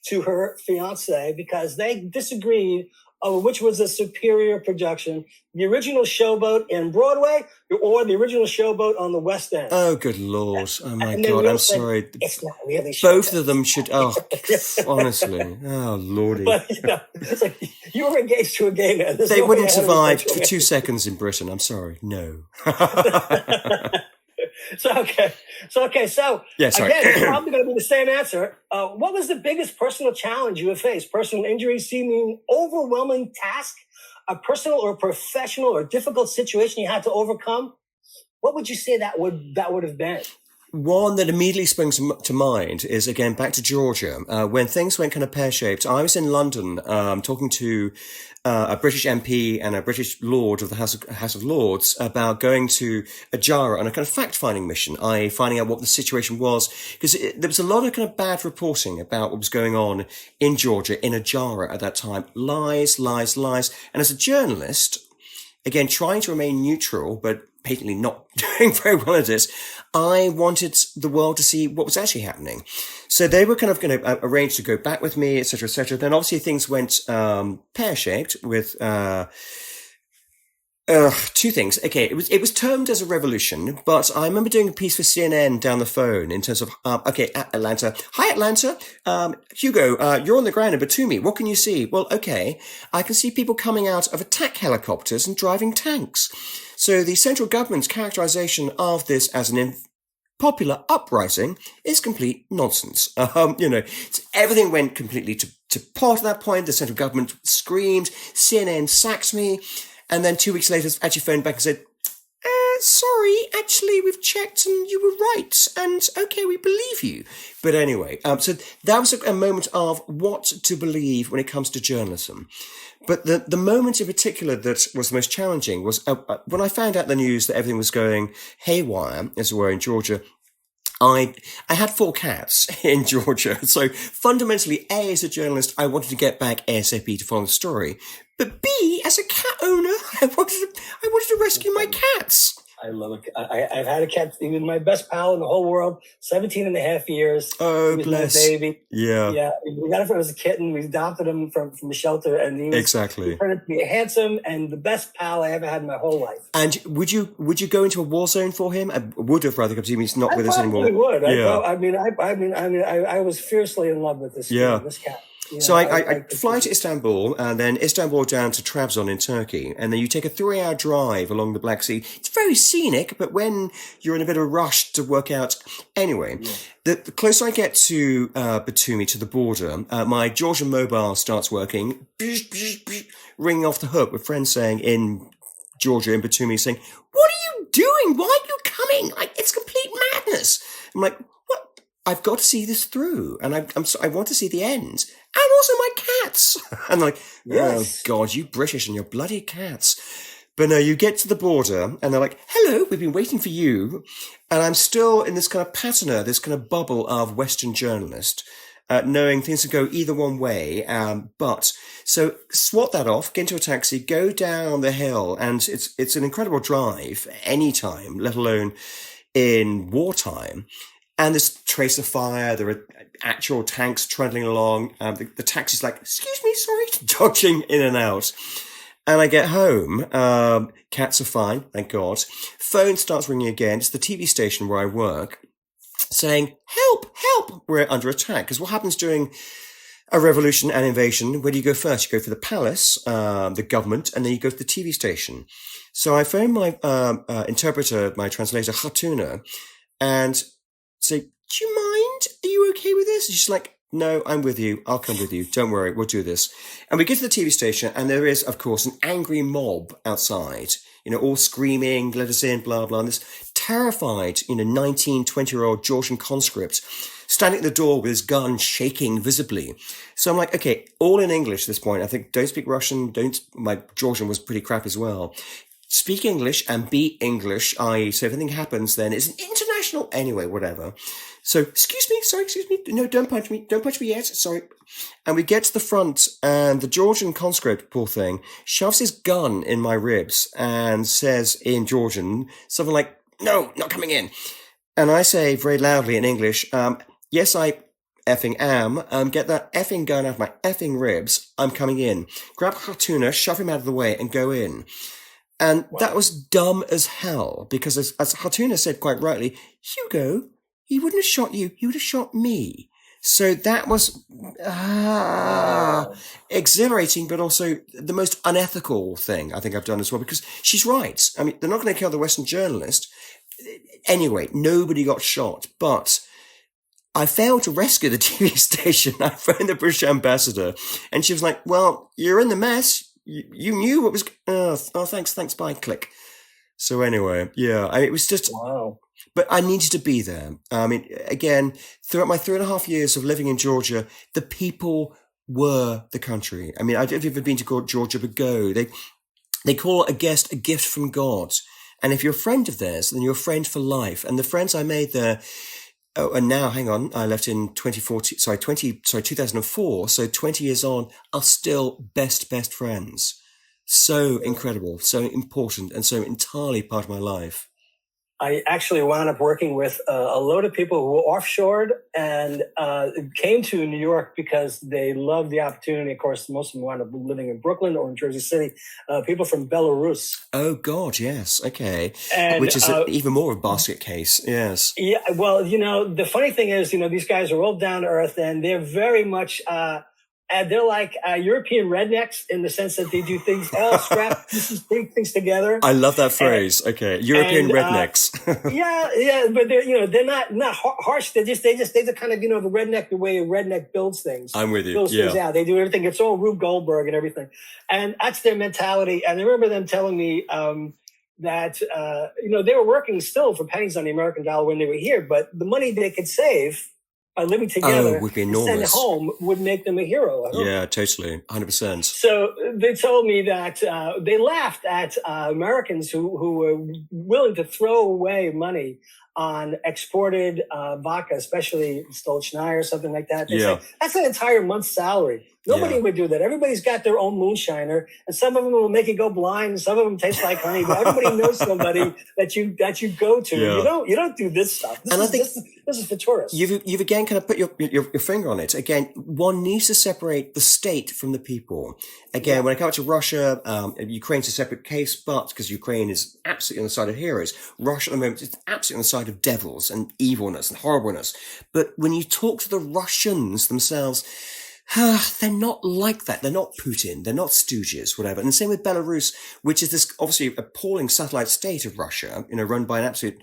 to her fiance because they disagreed on which was a superior production, the original Showboat in Broadway or the original Showboat on the West End. Oh, good Lord. Oh, my God. I'm sorry. It's not really Showboat. Both of them should, honestly. Oh, Lordy. But, it's like, you were engaged to a gay man. They wouldn't survive for 2 seconds in Britain. I'm sorry. No. So yeah, sorry. Again, it's probably going to be the same answer. What was the biggest personal challenge you have faced? Personal injury, seeming overwhelming task, a personal or professional or difficult situation you had to overcome? What would you say that would have been? One that immediately springs to mind is, again, back to Georgia. When things went kind of pear-shaped, I was in London talking to a British MP and a British Lord of the House of Lords about going to Ajara on a kind of fact-finding mission, i.e. finding out what the situation was, because there was a lot of kind of bad reporting about what was going on in Georgia, in Ajara at that time. Lies. And as a journalist, again, trying to remain neutral, but patently not doing very well at it, I wanted the world to see what was actually happening. So they were kind of going to arrange to go back with me, etc., etc. Then obviously things went pear-shaped with two things. Okay, it was termed as a revolution, but I remember doing a piece for CNN down the phone in terms of Atlanta. Hi, Atlanta. Hugo, you're on the ground in Batumi. What can you see? Well, okay, I can see people coming out of attack helicopters and driving tanks. So the central government's characterization of this as an popular uprising is complete nonsense. Everything went completely to pot at that point. The central government screamed, CNN sacked me. And then 2 weeks later, actually phoned back and said, sorry, actually, we've checked and you were right. And okay, we believe you. But anyway, so that was a moment of what to believe when it comes to journalism. But the moment in particular that was the most challenging was when I found out the news that everything was going haywire, as it were, in Georgia. I had 4 cats in Georgia. So fundamentally, A, as a journalist, I wanted to get back ASAP to follow the story. But B, as a cat owner, I wanted to rescue my cats. I love it. I've had a cat. He was my best pal in the whole world. 17 and a half years. Oh, he was bless. My baby. Yeah. Yeah. We got him as a kitten. We adopted him from the shelter, and he turned out to be handsome and the best pal I ever had in my whole life. And would you go into a war zone for him? I would have, rather, because he's not with us anymore. I would. Yeah. I was fiercely in love with this cat. So I fly to Istanbul, and then Istanbul down to Trabzon in Turkey, and then you take a 3-hour drive along the Black Sea. It's very scenic, but when you're in a bit of a rush to work out... Anyway, the closer I get to Batumi, to the border, my Georgian mobile starts working, ringing off the hook with friends saying in Georgia, in Batumi, saying, "What are you doing? Why are you coming? It's complete madness." I'm like, "What? I've got to see this through, and I want to see the end. And also my cats." And like, Oh God, you British and your bloody cats. But no, you get to the border and they're like, "Hello, we've been waiting for you." And I'm still in this kind of patina, this kind of bubble of Western journalist, knowing things could go either one way. But so swat that off, get into a taxi, go down the hill. And it's an incredible drive anytime, let alone in wartime. And there's trace of fire. There are actual tanks trundling along. The taxi's like, excuse me, sorry, dodging in and out. And I get home. Cats are fine, thank God. Phone starts ringing again. It's the TV station where I work, saying, help, help, we're under attack. Because what happens during a revolution and invasion, where do you go first? You go for the palace, the government, and then you go to the TV station. So I phone my interpreter, my translator, Hatuna, and say, do you mind? Are you okay with this? And she's like, no, I'm with you. I'll come with you. Don't worry. We'll do this. And we get to the TV station, and there is, of course, an angry mob outside, all screaming, let us in, blah, blah. And this terrified, 19, 20-year-old Georgian conscript standing at the door with his gun shaking visibly. So I'm like, okay, all in English at this point. I think don't speak Russian. My Georgian was pretty crap as well. Speak English and be English, i.e. so if anything happens, then it's an international, anyway, whatever. So, excuse me, no, don't punch me yet, sorry. And we get to the front, and the Georgian conscript, poor thing, shoves his gun in my ribs and says in Georgian something like, no, not coming in. And I say very loudly in English, yes, I effing am, get that effing gun out of my effing ribs, I'm coming in. Grab Hatuna, shove him out of the way, and go in. And that was dumb as hell, because as Hatuna said quite rightly, Hugo, he wouldn't have shot you, he would have shot me. So that was exhilarating, but also the most unethical thing I think I've done as well, because she's right. I mean, they're not going to kill the Western journalist. Anyway, nobody got shot, but I failed to rescue the TV station. I phoned the British ambassador, and she was like, well, you're in the mess. You knew what was... thanks, bye, click. So anyway, yeah, it was just... Wow. But I needed to be there. I mean, again, throughout my 3.5 years of living in Georgia, the people were the country. I mean, I don't know if you've ever been to Georgia, but go. They call a guest a gift from God. And if you're a friend of theirs, then you're a friend for life. And the friends I made there... Oh, and now, hang on, I left in 2004. So 20 years on, are still best friends. So incredible, so important, and so entirely part of my life. I actually wound up working with a load of people who were offshored and came to New York because they loved the opportunity. Of course, most of them wound up living in Brooklyn or in Jersey City. People from Belarus. Oh, God, yes. Okay. And, which is even more of a basket case. Yes. Yeah. Well, the funny thing is, these guys are all down to earth, and they're very much... they're like European rednecks in the sense that they do things, scrap pieces, bring things together. I love that phrase. Okay, European rednecks. yeah, but they're not harsh. They're the kind of the redneck, the way a redneck builds things. I'm with you. Builds things out. They do everything. It's all Rube Goldberg and everything, and that's their mentality. And I remember them telling me that they were working still for pennies on the American dollar when they were here, but the money they could save by living together would be and enormous. send home would make them a hero. Yeah, totally. 100%. So they told me that they laughed at Americans who were willing to throw away money on exported vodka, especially Stolchnaya or something like that. They say, that's an entire month's salary. Nobody would do that. Everybody's got their own moonshiner, and some of them will make you go blind, and some of them taste like honey. But everybody knows somebody that you go to. Yeah. You don't do this stuff. This is for tourists. You've again kind of put your finger on it. Again, one needs to separate the state from the people. Again, when I come out to Russia, Ukraine's a separate case, but because Ukraine is absolutely on the side of heroes, Russia at the moment is absolutely on the side of devils and evilness and horribleness. But when you talk to the Russians themselves, they're not like that. They're not Putin. They're not stooges, whatever. And the same with Belarus, which is this obviously appalling satellite state of Russia, run by an absolute,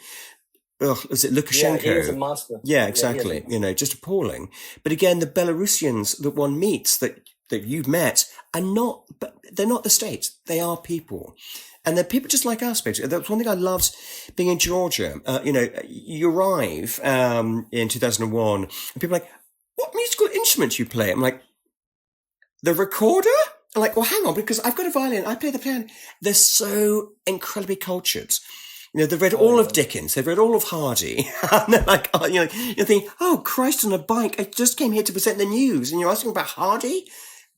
is it Lukashenko? Yeah, he is a monster. Yeah, exactly. Just appalling. But again, the Belarusians that one meets that you've met they're not the state. They are people. And they're people just like us, basically. That's one thing I loved being in Georgia. You arrive in 2001, and people are like, what musical instrument you play? I'm like, the recorder? I'm like, well, hang on, because I've got a violin. I play the piano. They're so incredibly cultured. They've read all of Dickens. They've read all of Hardy. And they're like, you think, oh, Christ on a bike. I just came here to present the news. And you're asking about Hardy?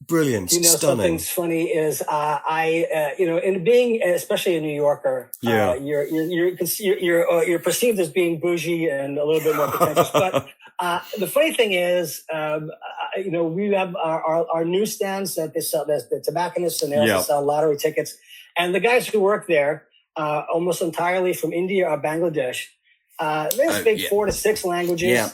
Brilliant, stunning. Something's funny is in being, especially a New Yorker, Yeah. you're perceived as being bougie and a little bit more pretentious. But the funny thing is, we have our newsstands that they sell. There's the tobacconists, and they also sell lottery tickets. And the guys who work there, almost entirely from India or Bangladesh, they speak 4 to 6 languages. Yeah.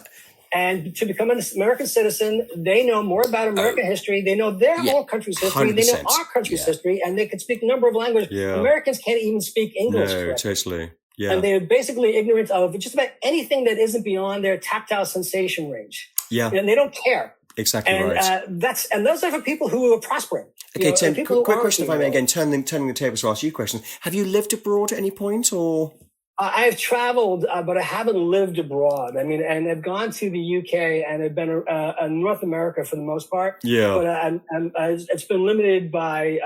And to become an American citizen, they know more about American history. They know their own country's history. 100%. They know our country's history, and they can speak a number of languages. Yeah. Americans can't even speak English. No, correctly. totally. Yeah. And they're basically ignorant of just about anything that isn't beyond their tactile sensation range. Yeah. And they don't care. Exactly and, right. And those are for people who are prospering. Okay, Tim, quick question if I may, again, turning the tables to ask you questions. Have you lived abroad at any point, or? I've traveled, but I haven't lived abroad. I mean, and I've gone to the UK and I've been in North America for the most part. Yeah. But it's been limited by,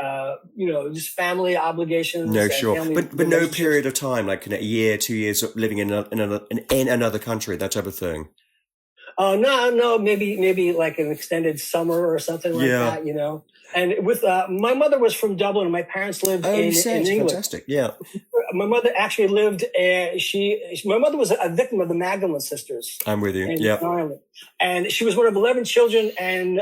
just family obligations. No, sure. But no period of time, like a year, 2 years of living in another country, that type of thing. No, maybe like an extended summer or something like that, And with my mother was from Dublin, and my parents lived in England. Fantastic, yeah. My mother actually lived. My mother was a victim of the Magdalene sisters. I'm with you. Yeah, Ireland, and she was one of 11 children, and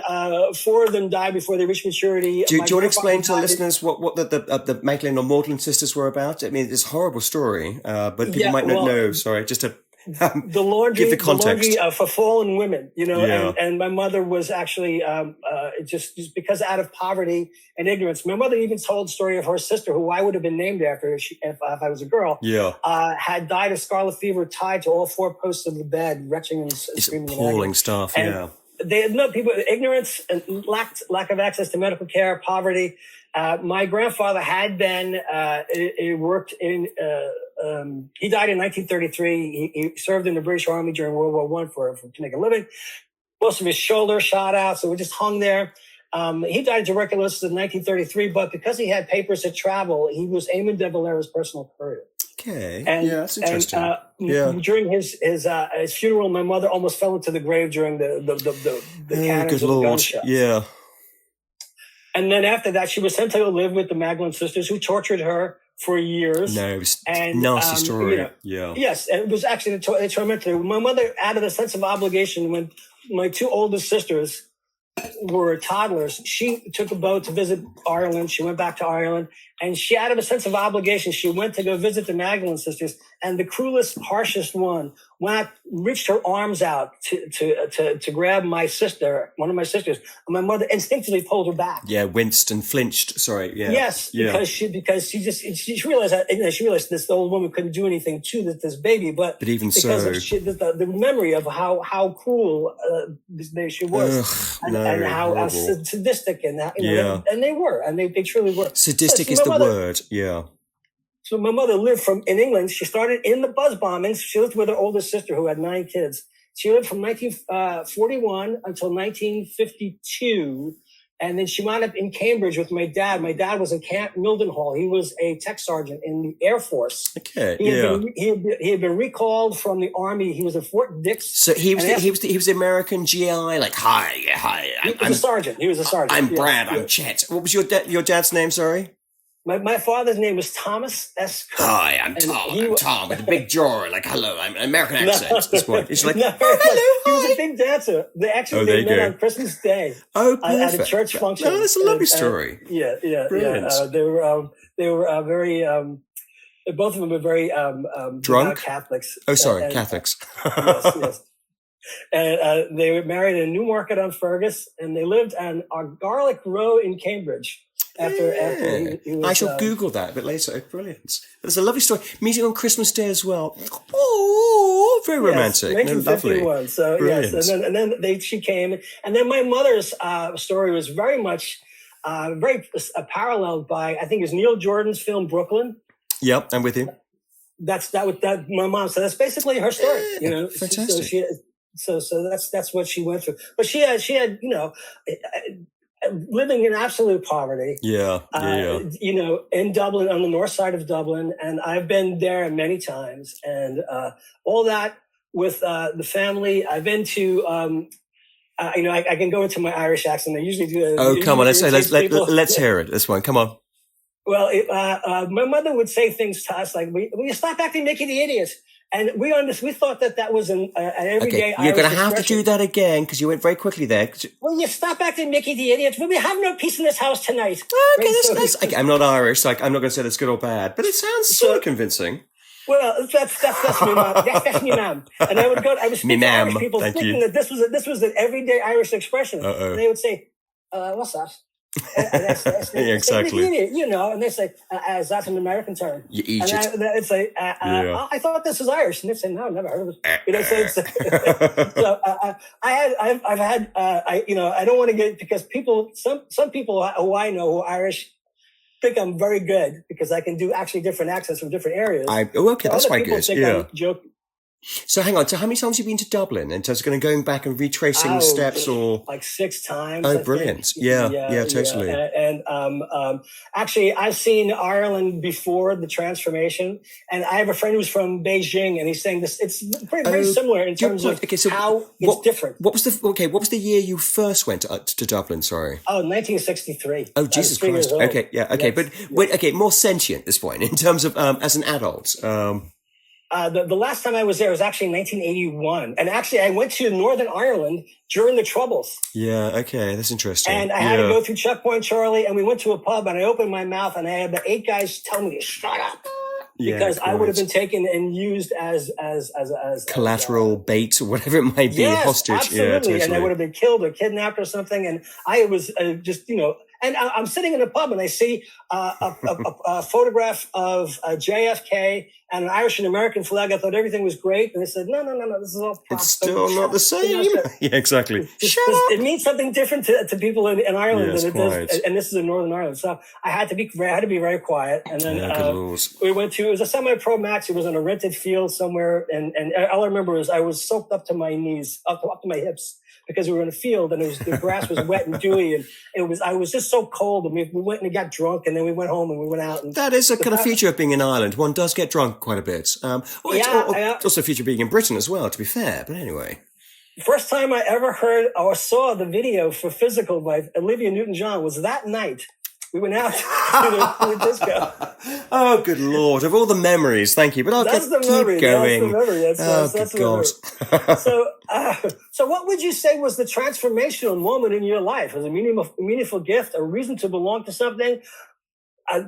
4 of them died before they reached maturity. Do you want to explain to the listeners what the Magdalene or Magdalene sisters were about? I mean, it's a horrible story, but people might not know. Sorry, just to. The laundry, give the context. The laundry for fallen women, and my mother was actually just because out of poverty and ignorance. My mother even told the story of her sister, who I would have been named after if I was a girl. Had died of scarlet fever, tied to all 4 posts of the bed, retching and screaming. It's appalling stuff. And they had no people, ignorance and lack of access to medical care, poverty. My grandfather had been he worked in. He died in 1933. He served in the British Army during World War I to make a living. Most of his shoulder shot out, so we just hung there. He died of tuberculosis in 1933, but because he had papers to travel, he was Eamon de Valera's personal courier. Okay, that's interesting. During his funeral, my mother almost fell into the grave during the cannons of the gunshot. Yeah. And then after that, she was sent to live with the Magdalene sisters, who tortured her for years. No, it was a nasty story. Yes, and it was actually a tormentor. My mother added a sense of obligation when my 2 oldest sisters were toddlers. She took a boat to visit Ireland. She went back to Ireland, and she, out of a sense of obligation, she went to go visit the Magdalene sisters. And the cruelest, harshest one reached her arms out to grab my sister, one of my sisters. And my mother instinctively pulled her back. Yeah, winced and flinched. Sorry. Yeah. Yes, because she realized this old woman couldn't do anything to this baby, but even because so, of the memory of how cruel she was, and how sadistic and and they were, and they truly were. Sadistic is the word. Yeah. So my mother lived in England. She started in the buzz bombings. She lived with her oldest sister, who had 9 kids. She lived from 1941 until 1952. And then she wound up in Cambridge with my dad. My dad was in Camp Mildenhall. He was a tech sergeant in the Air Force. Okay, he had been recalled from the Army. He was at Fort Dix. So he was the American GI, like, hi. He was a sergeant. I'm Brad. I'm Chet. What was your dad's name? Sorry. My father's name was Thomas S. Cook. Hi, I'm Tom. I'm Tom with a big jaw. Like, hello, I'm an American accent at this point. It's like, hello, he was a big dancer. They met on Christmas Day. Perfect. At a church function. No, that's a lovely story. Brilliant. They were very, both of them were very drunk Catholics. Oh, sorry, Catholics. Yes. And they were married in Newmarket on Fergus, and they lived on Garlick Row in Cambridge. After he was, I shall Google that a bit later. Brilliant. That's a lovely story. Meeting on Christmas Day as well. Oh, very romantic. 1951. So brilliant. Yes, and then she came, and then my mother's story was very much paralleled by, I think, it was Neil Jordan's film Brooklyn. Yep, I'm with you. That my mom said. That's basically her story. Fantastic. So that's what she went through. But she had living in absolute poverty. In Dublin, on the north side of Dublin. And I've been there many times. And all that with the family. I've been to I can go into my Irish accent. I usually do. Oh, come on. Let's hear it. This one. Come on. Well, my mother would say things to us like, "Will you stop acting Mickey the idiot?" And we thought that was an everyday. Okay, you're going to have to do that again because you went very quickly there. Will you stop acting Mickey the idiot? Will we have no peace in this house tonight? Okay, that's okay, I'm not Irish, so I'm not going to say that's good or bad, but it sounds sort of convincing. Well, that's me, mom. That's me, mom. And I would speak to Irish people thinking that this was an everyday Irish expression. And they would say, "What's that?" And I say, exactly. And they say, "Is that an American term?" You eat it. And I'd say, "I thought this was Irish," and they'd say, "No, never heard of it." So I've had I don't want to get because some people who I know who are Irish think I'm very good because I can do actually different accents from different areas. Okay, that's quite good. Yeah. I'm joking. So hang on. So how many times have you been to Dublin? In terms of going back and retracing the steps, or like 6 times? Oh, brilliant! Yeah, totally. And actually, I've seen Ireland before the transformation, and I have a friend who's from Beijing, and he's saying this. It's very similar in terms of how it's different. What was the year you first went to Dublin? Sorry. Oh, 1963. Oh, Jesus Christ! Okay, yeah, okay, but more sentient at this point in terms of as an adult. The last time I was there was actually in 1981. And actually, I went to Northern Ireland during the Troubles. Yeah, okay, that's interesting. And I had to go through Checkpoint Charlie, and we went to a pub, and I opened my mouth, and I had the 8 guys tell me to shut up. Because I would have been taken and used as collateral bait or whatever it might be, hostage. Absolutely. Yeah, totally. And I would have been killed or kidnapped or something. And I was just, and I'm sitting in a pub and I see a photograph of JFK and an Irish and American flag. I thought everything was great. And they said, no, this is all it's still not the same. Yeah, exactly. Shut up. It means something different to people in Ireland than it does. And this is in Northern Ireland. So I had to be very quiet. And then we went to, it was a semi-pro match. It was on a rented field somewhere. And all I remember is I was soaked up to my knees, up to my hips, because we were in a field and the grass was wet and dewy, and I was just so cold. And we went and got drunk, and then we went home and we went out. And that is a kind of feature of being in Ireland. One does get drunk quite a bit. It's also a feature of being in Britain as well, to be fair. But anyway. First time I ever heard or saw the video for Physical by Olivia Newton-John was that night. We went out to the disco. Oh, good Lord. Of all the memories, thank you. But keep going. That's the memory. So what would you say was the transformational moment in your life? As a meaningful gift, a reason to belong to something,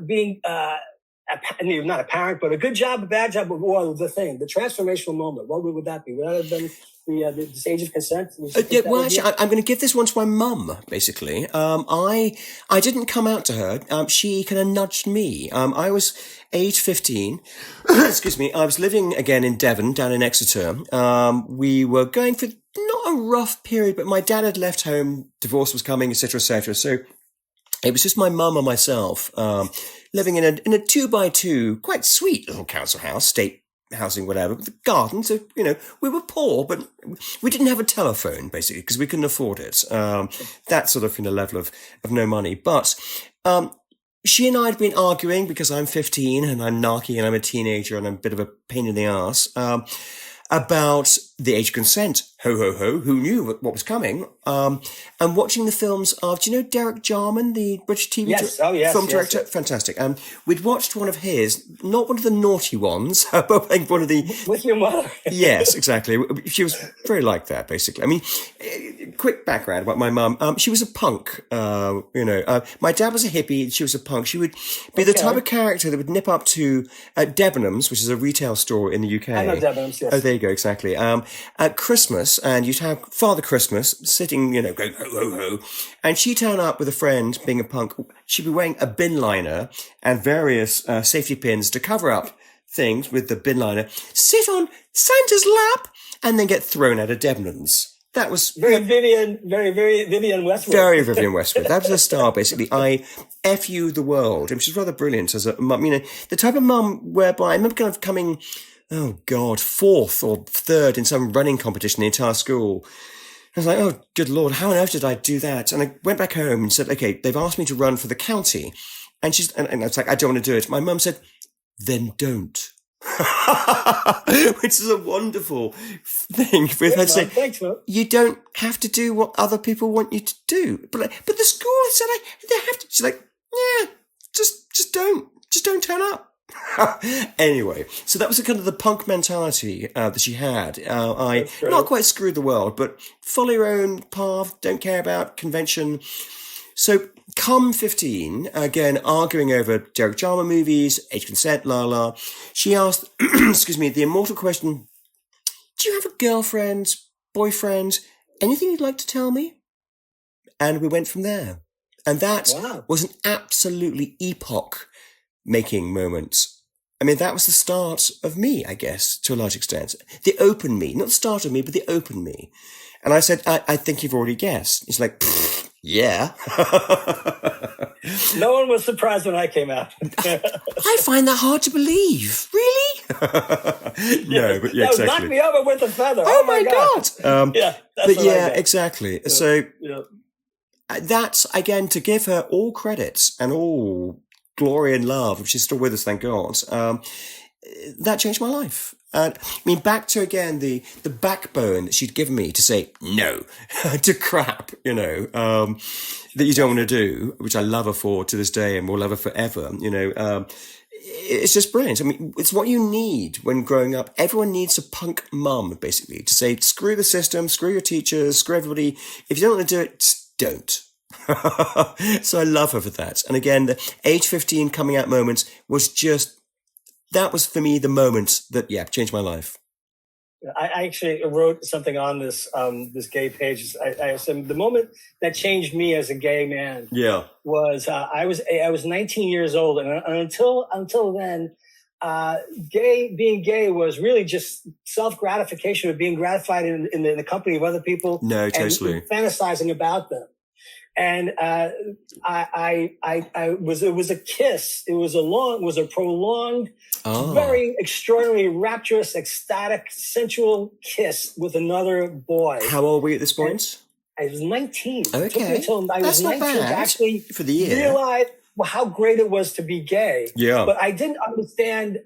being not a parent, but a good job, a bad job, or the transformational moment? What would that be? Would that have been the age of consent? Actually, I'm going to give this one to my mum, basically. I didn't come out to her. She kind of nudged me. I was age 15. Excuse me. I was living again in Devon, down in Exeter. We were going through not a rough period, but my dad had left home, divorce was coming, etc., etc. So it was just my mum and myself, living in a 2x2, quite sweet little council house, state housing, whatever, with a garden. So, we were poor, but we didn't have a telephone, basically, because we couldn't afford it. That sort of, level of no money. But, she and I had been arguing because I'm 15 and I'm narky and I'm a teenager and I'm a bit of a pain in the ass, about the age of consent. Ho, ho, ho. Who knew what was coming? And watching the films of, do you know Derek Jarman, the British TV film director? Yes. Fantastic. We'd watched one of his, not one of the naughty ones, but one of the... With your mother. Yes, exactly. She was very like that, basically. I mean, quick background about my mum. She was a punk, My dad was a hippie, she was a punk. She would be the type of character that would nip up to Debenhams, which is a retail store in the UK. I know Debenhams, yes. Oh, there you go, exactly. At Christmas, and you'd have Father Christmas sitting, going ho, ho, ho. And she'd turn up with a friend, being a punk. She'd be wearing a bin liner and various safety pins to cover up things with the bin liner, sit on Santa's lap, and then get thrown out of Debenhams. That was very Vivian Westwood. Very Vivian Westwood. That was a star, basically. I F you the world. And she's rather brilliant as a mum. The type of mum whereby I remember kind of coming... Oh, God, 4th or 3rd in some running competition in the entire school. I was like, oh, good Lord, how on earth did I do that? And I went back home and said, okay, they've asked me to run for the county. And I was like, I don't want to do it. My mum said, then don't. Which is a wonderful thing. Thanks, man. You don't have to do what other people want you to do. But the school said they have to. She's like, yeah, just don't turn up. Anyway, so that was kind of the punk mentality that she had. I not quite screwed the world, but follow your own path, don't care about convention. So come 15, again, arguing over Derek Jarman movies, age consent, she asked, excuse me, the immortal question, do you have a girlfriend, boyfriend, anything you'd like to tell me? And we went from there. And that was an absolutely epoch-making moment. I mean, that was the start of me, I guess, to a large extent. The open me, not the start of me, but the open me. And I said, I think you've already guessed. He's like, yeah. No one was surprised when I came out. I find that hard to believe. Really? No, but yeah, exactly. Knock me over with a feather. Oh my God. Exactly. So that's, again, to give her all credit and all glory and love, which is still with us, thank God. That changed my life. And I mean, back to, again, the backbone that she'd given me to say no to crap, that you don't want to do, which I love her for to this day and will love her forever, it's just brilliant. I mean, it's what you need when growing up. Everyone needs a punk mum, basically, to say, screw the system, screw your teachers, screw everybody. If you don't want to do it, just don't. So I love her for that. And again, the age 15 coming out moment was that was for me the moment that, changed my life. I actually wrote something on this gay page. I said the moment that changed me as a gay man was I was 19 years old, and until then, being gay was really just self-gratification of being gratified in the company of other people. No, totally. And fantasizing about them. And it was a kiss. It was a prolonged, very extraordinarily rapturous, ecstatic, sensual kiss with another boy. How old were you at this point? I was 19. Okay. It took me until I was 19 to actually for the year. Realize how great it was to be gay. Yeah. But I didn't understand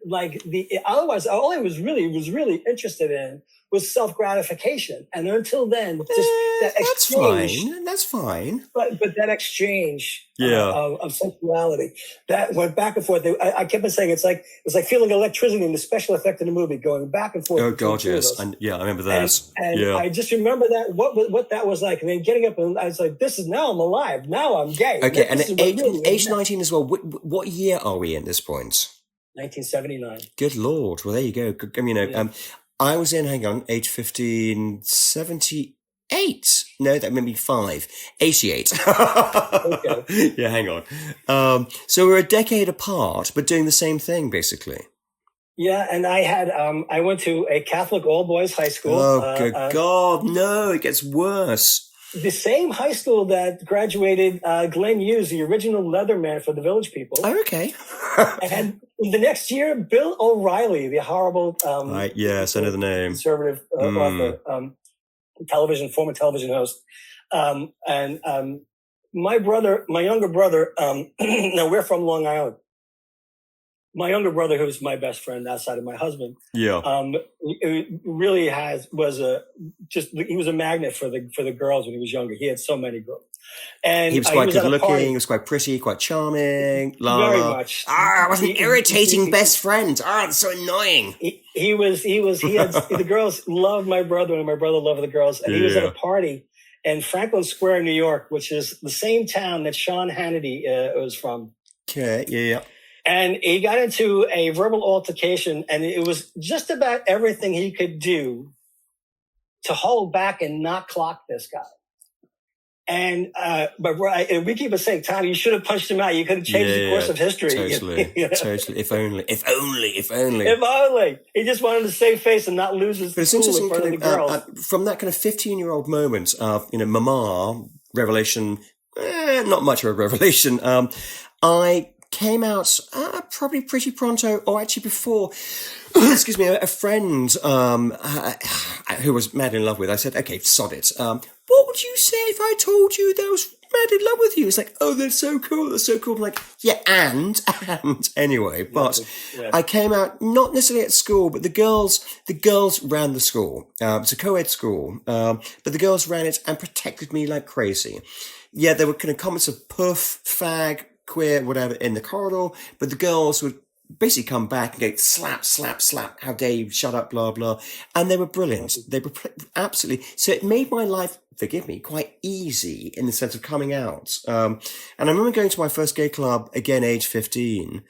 otherwise all I was really interested in was self-gratification. And until then, just that exchange. That's fine. But that exchange of sensuality, that went back and forth. I kept on saying it was like feeling electricity in the special effect in the movie, going back and forth. Oh, God, yes. I remember that. And I just remember that, what that was like. And then getting up, and I was like, now I'm alive. Now I'm gay. Okay, and at age 19 as well, what year are we in this point? 1979. Good Lord. Well, there you go. I mean, I was in, age 15, 78. No, that made me 5. 88. Okay. Yeah, hang on. So we're a decade apart, but doing the same thing, basically. Yeah, and I went to a Catholic all-boys high school. Oh, good God, no, it gets worse. The same high school that graduated Glenn Hughes, the original Leatherman for the Village People. Oh, okay. And the next year, Bill O'Reilly, the horrible... yes, I know the name. Conservative author, former television host. My younger brother, now we're from Long Island. My younger brother, who's my best friend outside of my husband, really he was a magnet for the girls when he was younger. He had so many girls, and he was quite good looking. He was quite pretty, quite charming. Very much. I was an irritating best friend. It's so annoying. He had the girls loved my brother, and my brother loved the girls. And he was at a party in Franklin Square, New York, which is the same town that Sean Hannity was from. Okay, yeah. And he got into a verbal altercation, and it was just about everything he could do to hold back and not clock this guy. And but we keep saying, Tommy, you should have punched him out. You could have changed the course of history. Totally, totally. If only. He just wanted to save face and not lose his cool in front of the girls. From that kind of 15-year-old moment of, Mama, revelation, not much of a revelation, I came out probably pretty pronto, or actually before, excuse me, a friend who was madly in love with, I said, okay, sod it. What would you say if I told you there was madly in love with you. It's like, oh, that's so cool. That's so cool. I'm like, yeah, and anyway, but I came out not necessarily at school, but the girls ran the school. It's a co-ed school, but the girls ran it and protected me like crazy. Yeah, there were kind of comments of puff, fag, queer, whatever in the corridor, but the girls would basically come back and go slap, slap, slap. How dare you? Shut up, blah, blah. And they were brilliant. They were absolutely. So it made my life, forgive me, quite easy in the sense of coming out. And I remember going to my first gay club, again, age 15,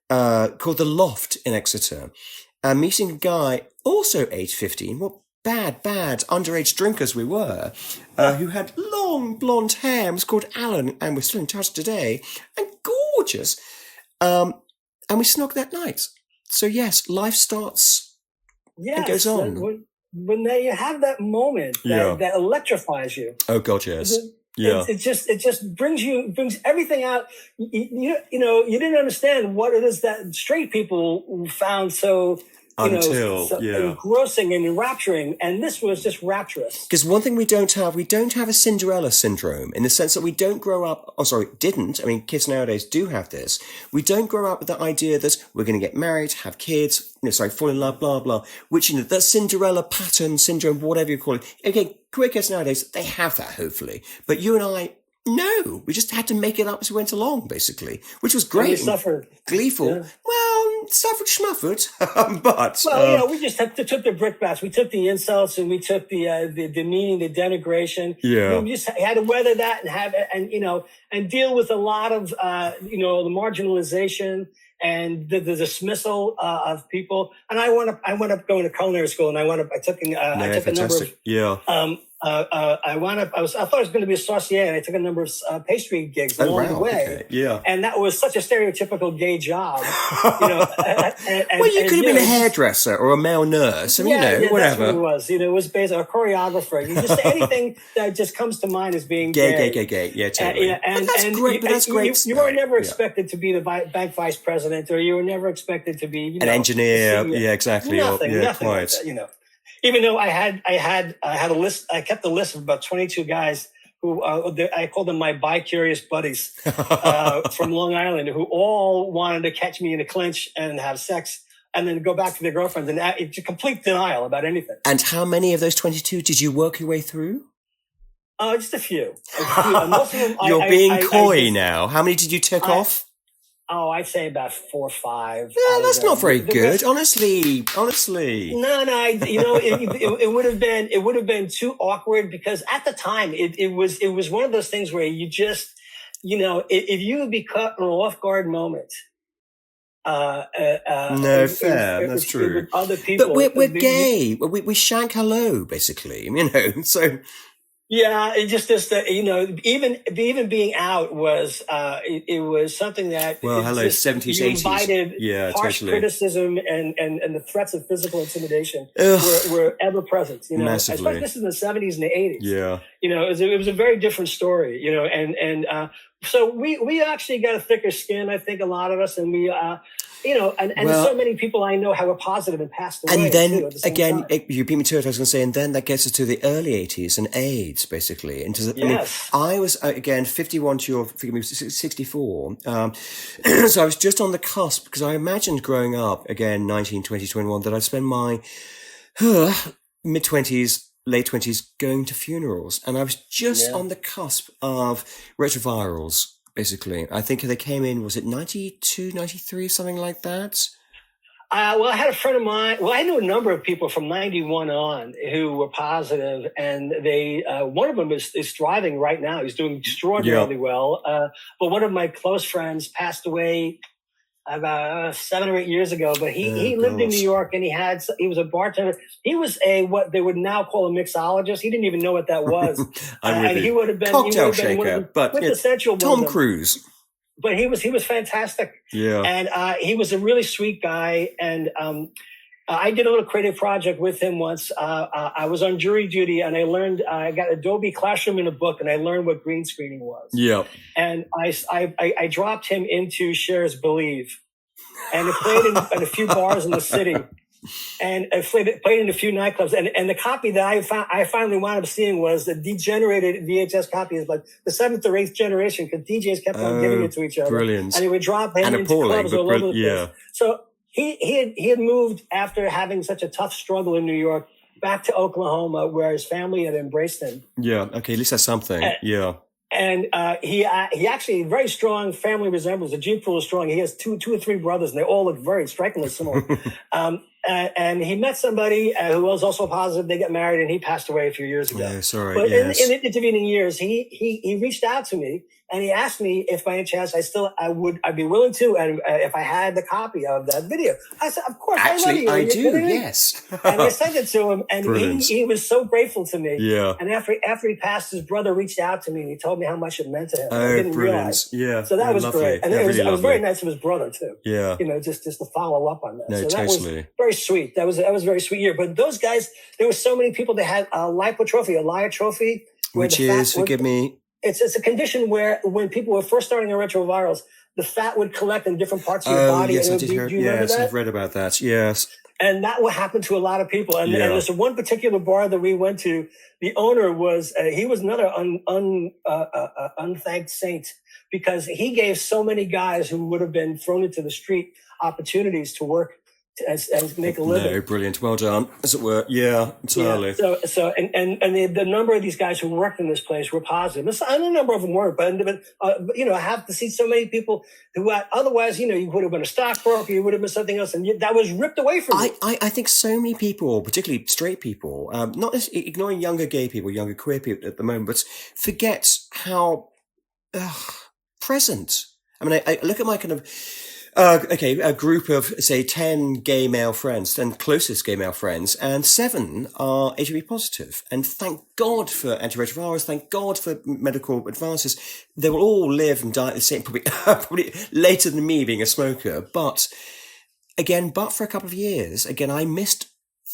called The Loft in Exeter, and meeting a guy also age 15. Well, bad, underage drinkers we were, who had long blonde hair, and was called Alan, and we're still in touch today, and gorgeous. And we snogged that night. So yes, life starts and goes on. When you have that moment that electrifies you. Oh God, yes. It just brings everything out. You didn't understand what it is that straight people found so engrossing and enrapturing, and this was just rapturous. Because one thing we don't have a Cinderella syndrome in the sense that we don't grow up, didn't. I mean, kids nowadays do have this. We don't grow up with the idea that we're going to get married, have kids, fall in love, blah, blah, which, that Cinderella pattern syndrome, whatever you call it. Again, queer kids nowadays, they have that, hopefully. But you and I, no, we just had to make it up as we went along, basically, which was great. We suffered. Gleeful. Yeah. Well, suffered schmufford, but... we just took the brickbats. We took the insults and we took the demeaning, the denigration. Yeah. We just had to weather that and deal with a lot of, the marginalization and the dismissal of people. And I wound up going to culinary school, and I took a number of... I thought I was going to be a saucier, and I took a number of pastry gigs along the way. Okay. Yeah. And that was such a stereotypical gay job. Well, you could have been a hairdresser or a male nurse. I mean, whatever. That's what it was. It was basically a choreographer. You just say anything that just comes to mind as being gay. Yeah, totally. And that's great. But that's great. You were never expected to be the bank vice president, or you were never expected to be an engineer. Yeah, exactly. Nothing quite. Like that, Even though I had a list, I kept a list of about 22 guys who I called them my bi-curious buddies from Long Island, who all wanted to catch me in a clinch and have sex, and then go back to their girlfriends, and it's a complete denial about anything. And how many of those 22 did you work your way through? Just a few. Most of them, You're being coy now. How many did you tick off? I'd say about 4 or 5. Yeah, that's not very good, honestly. No, it would have been too awkward, because at the time it was one of those things where you just, if you would be caught in an off guard moment. No, fair. That's true. Other people, but we're gay. We shank hello, basically. So. Yeah, it just even being out was it was something that hello 70s 80s invited harsh criticism and the threats of physical intimidation were ever present. Massively. Especially this is in the 70s and the 80s. Yeah, it was a very different story. So we actually got a thicker skin, I think, a lot of us, and we. So many people I know have a positive and passed away. And then again, you beat me to it. I was going to say, and then that gets us to the early 80s and AIDS, basically. I was again 51 to your, forgive me, 64. So I was just on the cusp, because I imagined growing up again, 19, 20, 21, that I'd spend my mid 20s. Late 20s going to funerals, and I was just on the cusp of retrovirals, basically. I think they came in, was it 92, 93, something like that? I had a friend of mine. Well, I knew a number of people from 91 on who were positive, and they one of them is thriving right now. He's doing extraordinarily well. But one of my close friends passed away about 7 or 8 years ago, but he lived in New York, and he was a bartender. He was what they would now call a mixologist. He didn't even know what that was. And he would have been cocktail shaker, but quintessential Tom Cruise. But he was fantastic. Yeah. And he was a really sweet guy. And I did a little creative project with him once. I was on jury duty, and I got Adobe Classroom in a book, and I learned what green screening was. Yeah. And I dropped him into Cher's Believe, and it played in a few bars in the city. and I played in a few nightclubs. And the copy that I finally wound up seeing was the degenerated VHS copy, is like the 7th or 8th generation, because DJs kept on giving it to each other. Brilliant. And they would drop him into clubs all over the place. So he had moved after having such a tough struggle in New York back to Oklahoma, where his family had embraced him. Yeah. Okay. At least that's something. And he actually very strong family resemblance. The gene pool is strong. He has two or three brothers, and they all look very strikingly similar. And he met somebody who was also positive. They got married, and he passed away a few years ago. Yeah, sorry. But in the intervening years, he reached out to me, and he asked me if by any chance I'd be willing to, and if I had the copy of that video. I said, of course. Actually, I do. Yes. And I sent it to him, and he was so grateful to me. Yeah. And after he passed, his brother reached out to me, and he told me how much it meant to him. Oh, I didn't brilliant. realize. Yeah. So that was lovely. great, and it was very nice of his brother too. Yeah. Just to follow up on that. No, so that totally. was very sweet. That was a very sweet year. But those guys, there were so many people that had a lipotrophy, which is, forgive me. It's a condition where when people were first starting on retrovirals, the fat would collect in different parts of your body. Yes, and I did hear. Yes, I've read about that. Yes. And that will happen to a lot of people. And there's one particular bar that we went to. The owner was he was another unthanked saint, because he gave so many guys who would have been thrown into the street opportunities to work and make a living. No, brilliant. Well done, as it were. Yeah, entirely. Yeah. So the number of these guys who worked in this place were positive. And a number of them weren't, but I have to see so many people who otherwise, you would have been a stockbroker, you would have been something else, and that was ripped away from you. I think so many people, particularly straight people, not ignoring younger gay people, younger queer people at the moment, but forget how present. I mean, I look at my kind of a group of, say, 10 gay male friends, 10 closest gay male friends, and 7 are HIV positive. And thank God for antiretrovirals, thank God for medical advances. They will all live and die at the same, probably later than me being a smoker. But for a couple of years, I missed,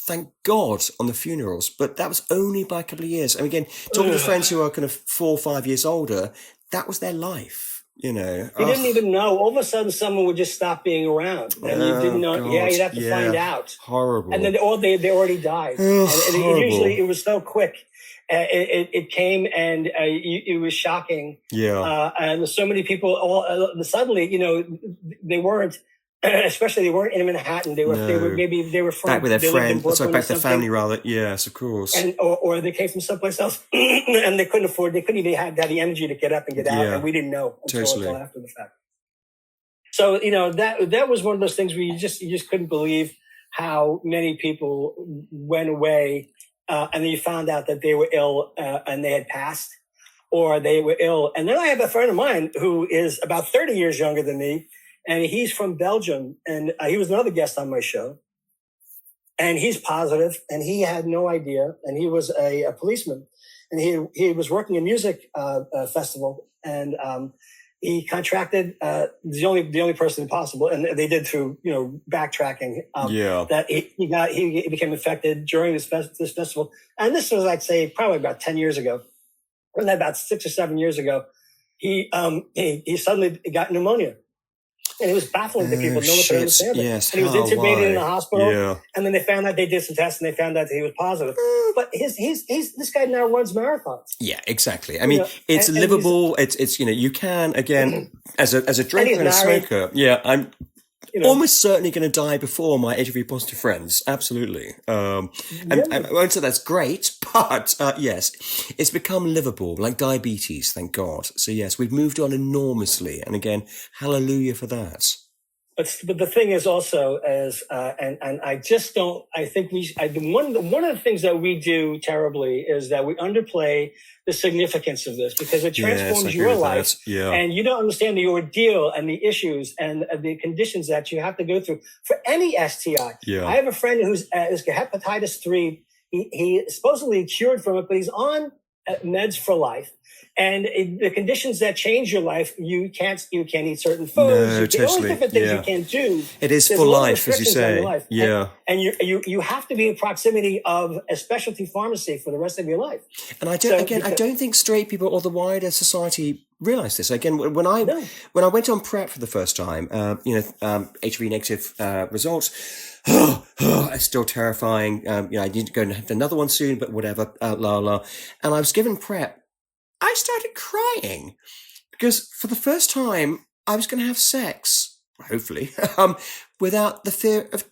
thank God, on the funerals, but that was only by a couple of years. And again, talking to friends who are kind of 4 or 5 years older, that was their life. You didn't even know. All of a sudden, someone would just stop being around, and you didn't know. God, you'd have to find out. Horrible. And then they already died. And usually, it was so quick. It came, and it was shocking. Yeah. And so many people. Suddenly, they weren't. Especially, they weren't in Manhattan. They were from back with their friends. Back with their family, rather. Yes, of course. And or they came from someplace else, and they couldn't even have the energy to get up and get out, and we didn't know until after the fact. So that was one of those things where you just couldn't believe how many people went away, and then you found out that they were ill and they had passed, or they were ill. And then I have a friend of mine who is about 30 years younger than me. And he's from Belgium, and he was another guest on my show. And he's positive, and he had no idea. And he was a policeman, and he was working a music festival, and he contracted the only person possible, and they did through backtracking. That he became infected during this festival, and this was, I'd say, probably about 10 years ago, or about 6 or 7 years ago. He suddenly got pneumonia. And it was baffling to people. No one could understand it. Yes. And he was intubated in the hospital. And then they found out, they did some tests, and they found out that he was positive. But this guy now runs marathons. Yeah, exactly. I mean, it's livable. It's you can, again, as a drinker and a smoker. Yeah, I'm almost certainly going to die before my HIV positive friends. Absolutely. And I won't say that's great, but yes, it's become livable, like diabetes, thank God. So yes, we've moved on enormously. And again, hallelujah for that. But the thing is also and I just don't. I think one of the things that we do terribly is that we underplay the significance of this, because it transforms your life, and you don't understand the ordeal and the issues and the conditions that you have to go through for any STI. I have a friend who's hepatitis 3. He supposedly cured from it, but he's on meds for life. And the conditions that change your life, you can't eat certain foods. No, totally. All different things you can't do. It is for life, as you say. Yeah. And you have to be in proximity of a specialty pharmacy for the rest of your life. And I don't think straight people or the wider society realize this. Again, when I went on PrEP for the first time, HIV negative results, it's still terrifying. I need to go and have another one soon, but whatever, And I was given PrEP. I started crying because for the first time, I was going to have sex, hopefully, without the fear of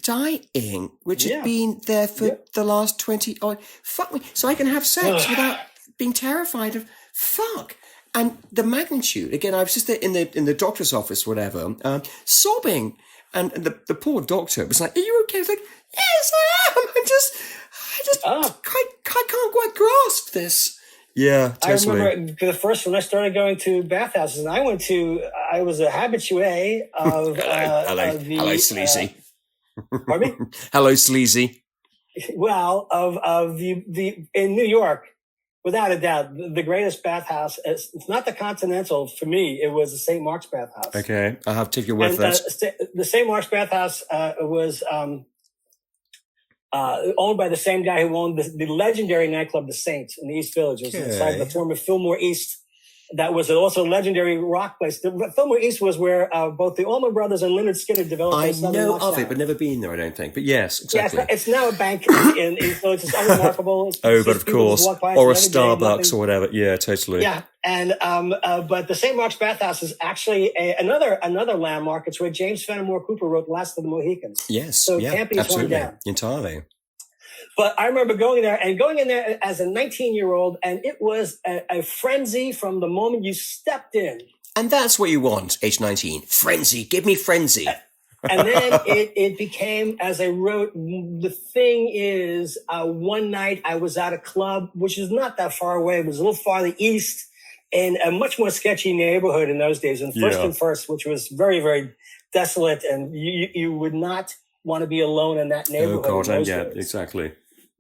dying, which had been there for the last 20 odd. Fuck me. So I can have sex without being terrified of fuck. And the magnitude, again, I was just there in the doctor's office, whatever, sobbing. And the poor doctor was like, "Are you okay?" I was like, "Yes, I am." I can't quite grasp this. Yeah, totally. I remember the first when I started going to bathhouses, and I was a habitué of hello, sleazy. Pardon me? Hello, sleazy. Well, of the in New York, without a doubt, the greatest bathhouse. It's not the Continental for me. It was the St. Mark's Bathhouse. Okay, I'll have to take your word for that. The St. Mark's Bathhouse was owned by the same guy who owned the legendary nightclub, The Saints, in the East Village. It was inside the former Fillmore East. That was also a legendary rock place. Fillmore East was where both the Allman Brothers and Leonard Skinner developed. I know of it, but never been there, I don't think. But yes, exactly. Yeah, it's now a bank in so it's just unremarkable. But of course. Or a Starbucks or whatever. Yeah, totally. Yeah. And but the St. Mark's Bathhouse is actually another landmark. It's where James Fenimore Cooper wrote Last of the Mohicans. Yes. So it can't be torn down. Entirely. But I remember going in there as a 19-year-old, and it was a frenzy from the moment you stepped in. And that's what you want, age 19. Frenzy. Give me frenzy. And then it became, as I wrote, the thing is, one night I was at a club, which is not that far away. It was a little farther east in a much more sketchy neighborhood in those days, in First and First, which was very, very desolate. And you would not want to be alone in that neighborhood. Oh, God, exactly.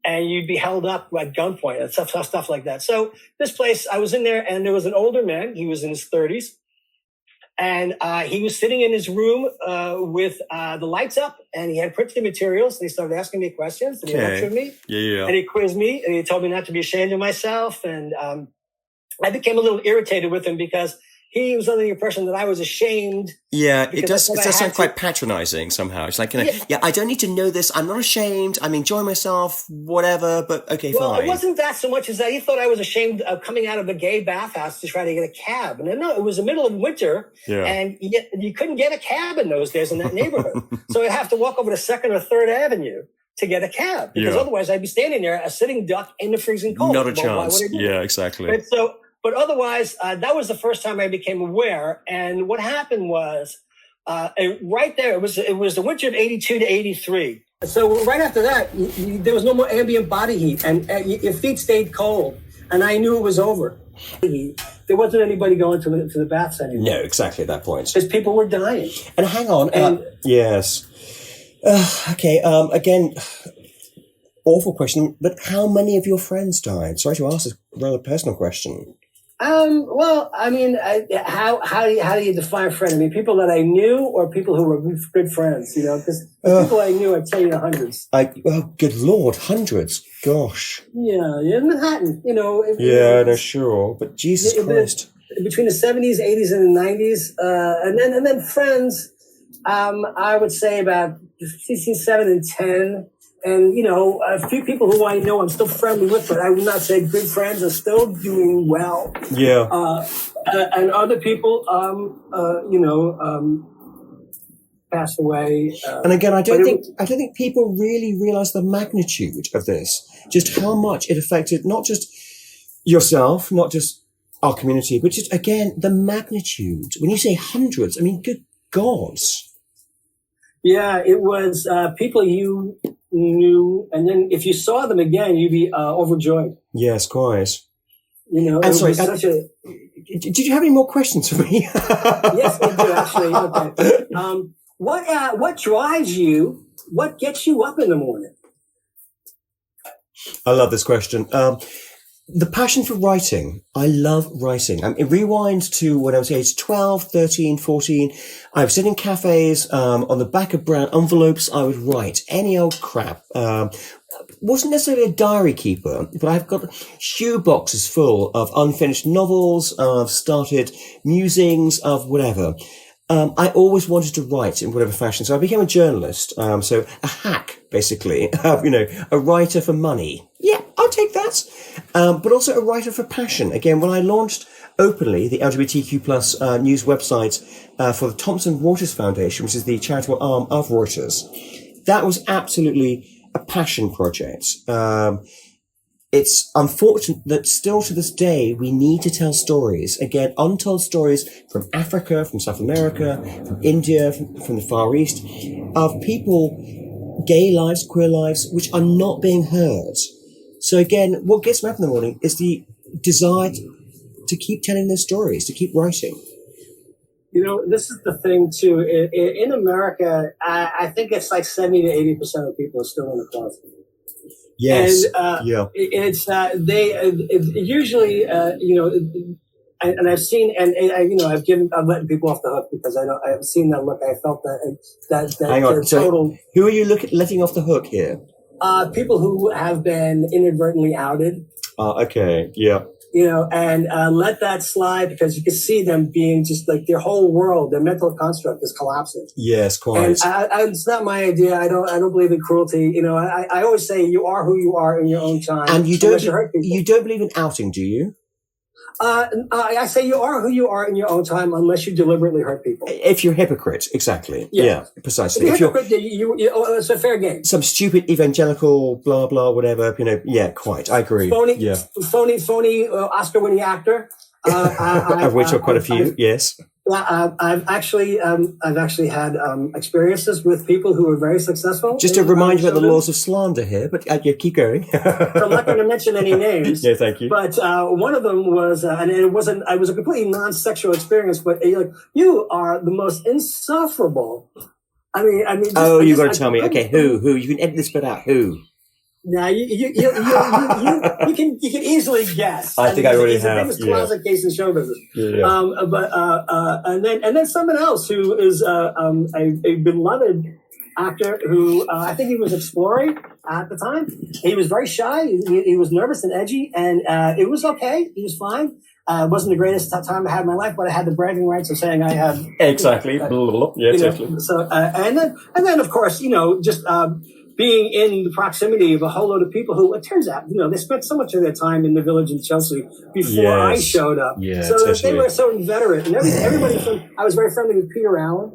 And you'd be held up at gunpoint and stuff like that. So this place, I was in there, and there was an older man. He was in his 30s. And he was sitting in his room with the lights up, and he had printed materials. And he started asking me questions, and he lectured me. Yeah. And he quizzed me, and he told me not to be ashamed of myself. And I became a little irritated with him because he was under the impression that I was ashamed. Yeah, it does sound quite patronizing somehow. It's like, I don't need to know this. I'm not ashamed. I'm enjoying myself, whatever, but okay, fine. Well, it wasn't that so much as that he thought I was ashamed of coming out of a gay bathhouse to try to get a cab. And no, it was the middle of winter, and you couldn't get a cab in those days in that neighborhood. So I'd have to walk over to 2nd or 3rd Avenue to get a cab, because otherwise I'd be standing there, a sitting duck in the freezing cold. Not a chance. Yeah, exactly. And but otherwise, that was the first time I became aware. And what happened was, right there, it was the winter of 82 to 83. So right after that, there was no more ambient body heat, and your feet stayed cold. And I knew it was over. There wasn't anybody going to the baths anymore. No, exactly at that point. Because people were dying. And hang on. Yes. Okay. Again, awful question, but how many of your friends died? Sorry to ask this rather personal question. Well, I mean, how do you define a friend? I mean, people that I knew or people who were good friends, because people I knew, I'd tell you the hundreds. Good Lord, hundreds. Gosh. Yeah, in Manhattan, no, sure. But Jesus Christ. Between the 70s, 80s, and the 90s. And then friends, I would say about 7 and 10. And, a few people who I know I'm still friendly with, but I would not say good friends are still doing well. Yeah. And other people, passed away. And again, I don't think people really realize the magnitude of this, just how much it affected not just yourself, not just our community, but just, again, the magnitude. When you say hundreds, I mean, good God. Yeah, it was people you knew, and then if you saw them again, you'd be overjoyed. Yes, quite. And sorry, did you have any more questions for me? Yes, I do, actually. Okay. What drives you? What gets you up in the morning? I love this question. The passion for writing. I love writing. It rewinds to when I was age 12, 13, 14. I would sit in cafes, on the back of brown envelopes. I would write any old crap. wasn't necessarily a diary keeper, but I've got shoe boxes full of unfinished novels, of started musings, of whatever. I always wanted to write in whatever fashion, so I became a journalist. So a hack, basically, a writer for money. Yeah, I'll take that. But also a writer for passion. Again, when I launched openly the LGBTQ plus news website for the Thomson Reuters Foundation, which is the charitable arm of Reuters, that was absolutely a passion project. It's unfortunate that still to this day, we need to tell stories, again, untold stories from Africa, from South America, from India, from the Far East, of people, gay lives, queer lives, which are not being heard. So again, what gets me up in the morning is the desire to keep telling those stories, to keep writing. This is the thing too. In America, I think it's like 70 to 80% of people are still in the closet. Yes. And yeah. it's usually and I've seen I've let people off the hook because I've seen that look. I felt that Hang on. So who are you letting off the hook here? People who have been inadvertently outed. Okay. Yeah. And let that slide because you can see them being just like their whole world, their mental construct is collapsing. Yes, quite. And it's not my idea. I don't believe in cruelty. I always say you are who you are in your own time. And you don't believe in outing, do you? I say you are who you are in your own time unless you deliberately hurt people. If you're a hypocrite, exactly. Yeah, precisely. If you're a hypocrite, it's a fair game. Some stupid evangelical blah, blah, whatever, yeah, quite. I agree. Phony Oscar-winning actor. Of which are quite a few, yes. I've actually had experiences with people who were very successful. Just to remind you about the laws of slander here, but keep going. So I'm not going to mention any names. Yeah, thank you. But one of them was, and it was a completely non-sexual experience. But you are the most insufferable. I mean. You got to tell me. Okay, who? You can edit this bit out. Who? Now you can easily guess. I think I already have. It's the biggest closet case in show business. Yeah. And then someone else who is a beloved actor who I think he was exploring at the time. He was very shy. He was nervous and edgy, and it was okay. He was fine. It wasn't the greatest time I had in my life, but I had the bragging rights of saying I had exactly. Yeah, exactly. So and then of course just. Being in the proximity of a whole load of people who, it turns out, they spent so much of their time in the village in Chelsea before I showed up. Yeah, so totally. They were so inveterate. And everybody I was very friendly with Peter Allen.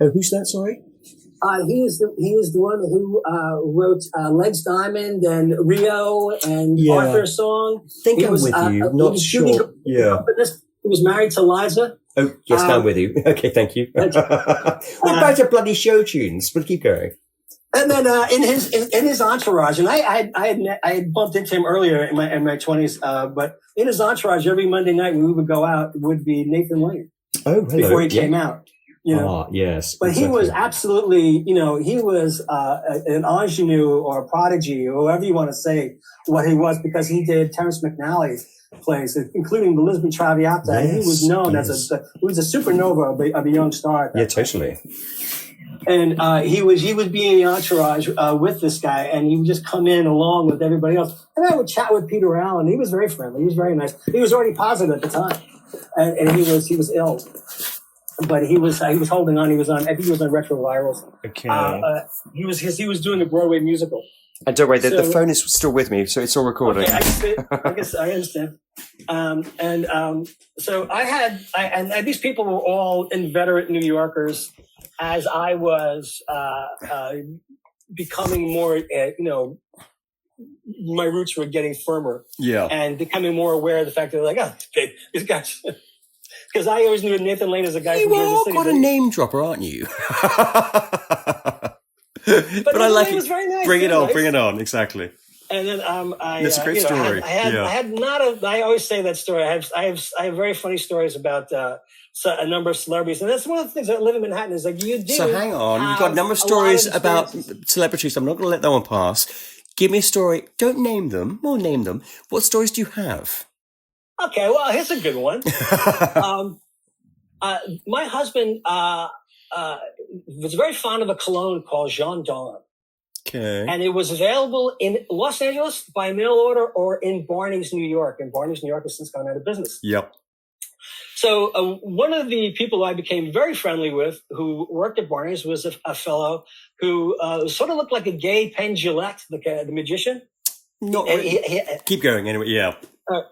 Oh, who's that, sorry? He is the one who wrote Legs Diamond and Rio and Arthur's Song. Think I'm with you, not sure. Yeah. He was married to Liza. Oh, yes, I'm with you. Okay, thank you. What about your bloody show tunes? But keep going. And then in his entourage, and I had bumped into him earlier in my 20s, but in his entourage every Monday night when we would go out would be Nathan Lane. Oh, hello. Before he came out. Yes. But exactly. He was absolutely, he was an ingenue or a prodigy or whoever you want to say what he was because he did Terrence McNally plays, including the Lisbon Traviata. Yes, and he was known as he was a supernova of a young star. Yeah, totally. And he was being the entourage with this guy, and he would just come in along with everybody else. And I would chat with Peter Allen. He was very friendly. He was very nice. He was already positive at the time, and he was ill, but he was holding on. I think he was on retrovirals. Okay. He was doing a Broadway musical. And don't worry, the phone is still with me, so it's all recording. Okay, I guess I understand. So and these people were all inveterate New Yorkers. As I was becoming more, my roots were getting firmer. Yeah. And becoming more aware of the fact that okay, these guys. Because I always knew Nathan Lane as a guy from Jersey City. You are quite a name dropper, aren't you? But I like it. Very nice. Bring it on, exactly. And then it's a great story. I always say that story. I have very funny stories about a number of celebrities, and that's one of the things that live in Manhattan is like you do. So hang on, you've got a number of stories about celebrities. I'm not going to let that one pass. Give me a story. Don't name them, or name them. What stories do you have? Okay, well, here's a good one. My husband was very fond of a cologne called Jean Dawn. Okay. And it was available in Los Angeles by mail order or in Barney's, New York. And Barney's, New York has since gone out of business. Yep. So one of the people I became very friendly with who worked at Barney's was a fellow who sort of looked like a gay Penn Jillette, the magician. Not really. Keep going anyway, yeah.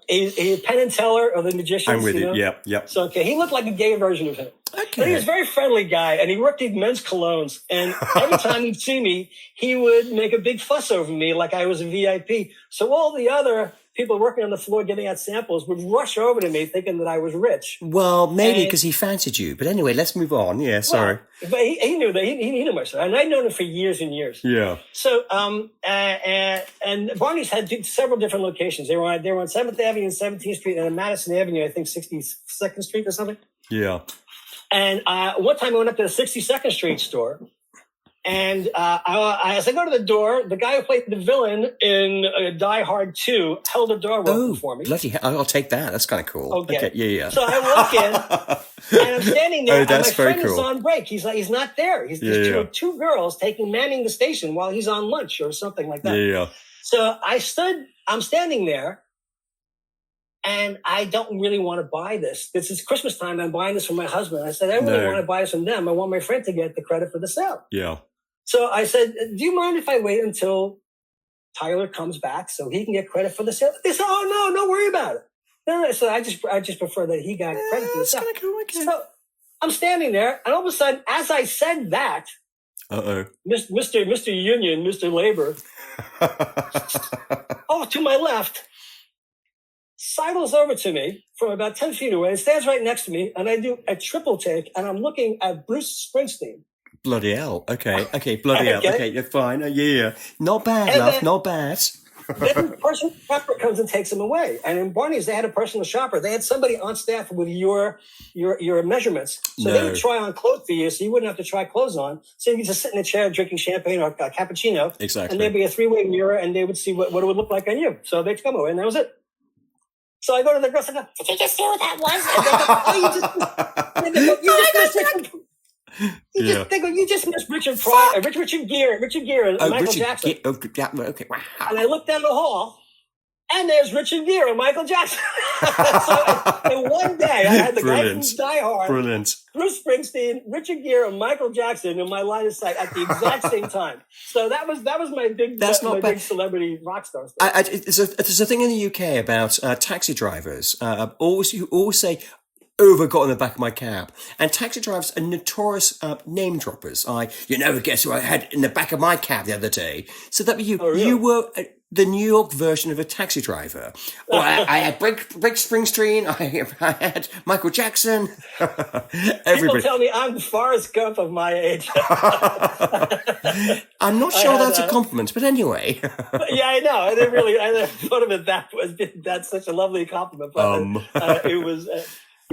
He Penn and Teller of the magicians. I'm with you, yep. So, he looked like a gay version of him. Okay. But he was a very friendly guy, and he worked at men's colognes. And every time he'd see me, he would make a big fuss over me like I was a VIP. So all the other people working on the floor giving out samples would rush over to me thinking that I was rich. Well, maybe because he fancied you. But anyway, let's move on. Yeah, sorry. Well, but he knew that. He knew my stuff. And I'd known him for years and years. Yeah. So, and Barney's had several different locations. They were on 7th Avenue and 17th Street, and on Madison Avenue, I think 62nd Street or something. Yeah. And one time I went up to the 62nd Street store, and as I go to the door, the guy who played the villain in Die Hard 2 held the door open for me. Bloody hell, I'll take that. That's kind of cool. Okay. Yeah. So I walk in, and I'm standing there, and my friend is cool. on break. He's not there. There's two girls manning the station while he's on lunch or something like that. Yeah. So I'm standing there, and I don't really want to buy this. This is Christmas time. I'm buying this for my husband. I said, I really want to buy this from them. I want my friend to get the credit for the sale. Yeah. So I said, do you mind if I wait until Tyler comes back so he can get credit for the sale? They said, oh, no, don't worry about it. No, so I just prefer that he got credit for the sale. That's kind of cool. Okay. So I'm standing there, and all of a sudden, as I said that, Mr. Union, Mr. Labor, to my left, sidles over to me from about 10 feet away, stands right next to me, and I do a triple take, and I'm looking at Bruce Springsteen. Bloody hell. Okay, bloody hell. Okay, you're fine. Yeah. Not bad, love, not bad. Then the personal shopper comes and takes him away. And in Barney's, they had a personal shopper. They had somebody on staff with your measurements. So they would try on clothes for you, so you wouldn't have to try clothes on. So you could just sit in a chair drinking champagne or cappuccino. Exactly. And there'd be a three-way mirror, and they would see what it would look like on you. So they'd come away, and that was it. So I go to the girl and I go, did you just see what that was? And they go, you just missed Richard Pryor, Richard Gere, and Michael Jackson. Okay, wow. And I look down the hall, and there's Richard Gere and Michael Jackson. So in one day, I had the guy from Die Hard, Bruce Springsteen, Richard Gere, and Michael Jackson in my line of sight at the exact same time. So that was my big big celebrity rock star story. There's a thing in the UK about taxi drivers. You always say, got in the back of my cab. And taxi drivers are notorious name droppers. You never guess who I had in the back of my cab the other day. So that you. Oh, really? You were the New York version of a taxi driver. Or I had Rick Springsteen. I had Michael Jackson. People tell me I'm Forrest Gump of my age. I'm not sure that's a compliment, but anyway. Yeah, I know. I never thought of it that's such a lovely compliment. But it was.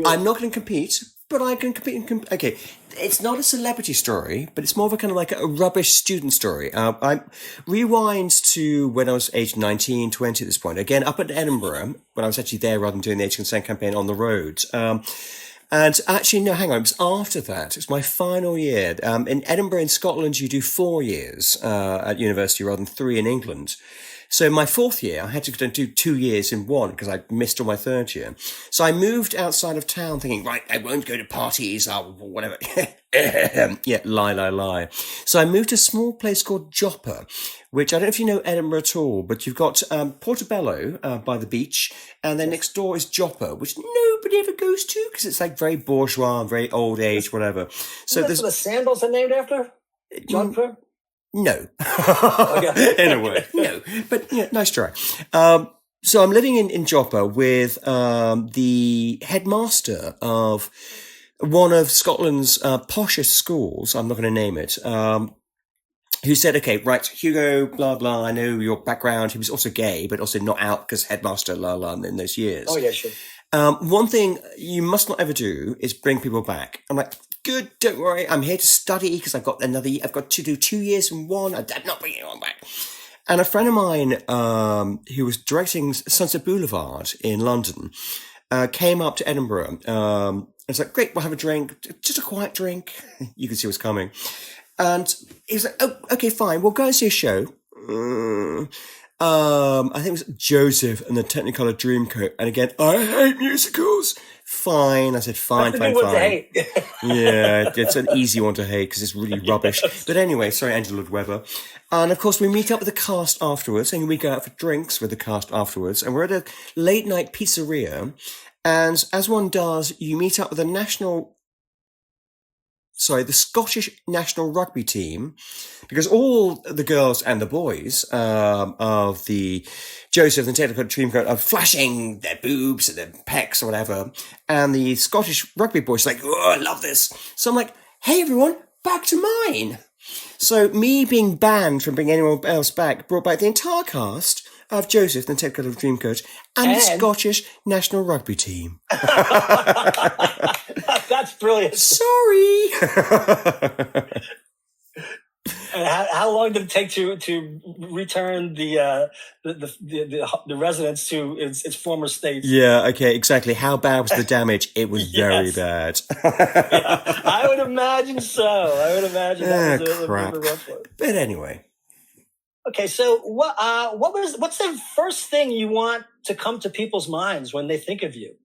I'm not going to compete, but I can compete. Okay, it's not a celebrity story, but it's more of a kind of like a rubbish student story. I rewind to when I was aged 19, 20 at this point. Again, up at Edinburgh, when I was actually there rather than doing the 80 Consent campaign on the road. And actually, no, hang on. It was after that. It was my final year. In Edinburgh, in Scotland, you do 4 years at university rather than 3 in England. So my 4th year, I had to do 2 years in one because I missed on my 3rd year. So I moved outside of town thinking, right, I won't go to parties or whatever. Yeah, lie. So I moved to a small place called Joppa, which I don't know if you know Edinburgh at all, but you've got Portobello by the beach, and then next door is Joppa, which nobody ever goes to because it's like very bourgeois, very old age, whatever. So that's what the sandals are named after? Joppa? No. In a way, no. But yeah, nice try. So I'm living in Joppa with the headmaster of one of Scotland's poshest schools. I'm not going to name it. Who said, okay, right, Hugo, blah, blah, I know your background. He was also gay, but also not out because headmaster, in those years. Oh, yeah, sure. One thing you must not ever do is bring people back. I'm like, good, don't worry. I'm here to study because I've got to do 2 years in one. I'm not bringing anyone back. And a friend of mine, who was directing Sunset Boulevard in London, came up to Edinburgh. It's like, great, we'll have a drink. Just a quiet drink. You can see what's coming. And he was like, oh, okay, fine, we'll go and see a show. I think it was Joseph and the Technicolor Dreamcoat. And again, I hate musicals. Fine. I said, fine. That's a good one to hate. Yeah, it's an easy one to hate because it's really rubbish. But anyway, sorry, Angela Lloyd Webber. And of course, we meet up with the cast afterwards, and we go out for drinks with the cast afterwards. And we're at a late night pizzeria. And as one does, you meet up with the Scottish national rugby team, because all the girls and the boys of the Joseph and Technicolor Dreamcoat are flashing their boobs and their pecs or whatever, and the Scottish rugby boys are like, oh, I love this. So I'm like, hey everyone, back to mine. So me being banned from bringing anyone else back brought back the entire cast of Joseph and Technicolor Dreamcoat and the Scottish national rugby team. That's brilliant. Sorry. And how long did it take to return the residence to its former state? Yeah, okay, exactly. How bad was the damage? It was very bad. Yeah, I would imagine so. I would imagine that was a rough one. But anyway. Okay, so what's the first thing you want to come to people's minds when they think of you?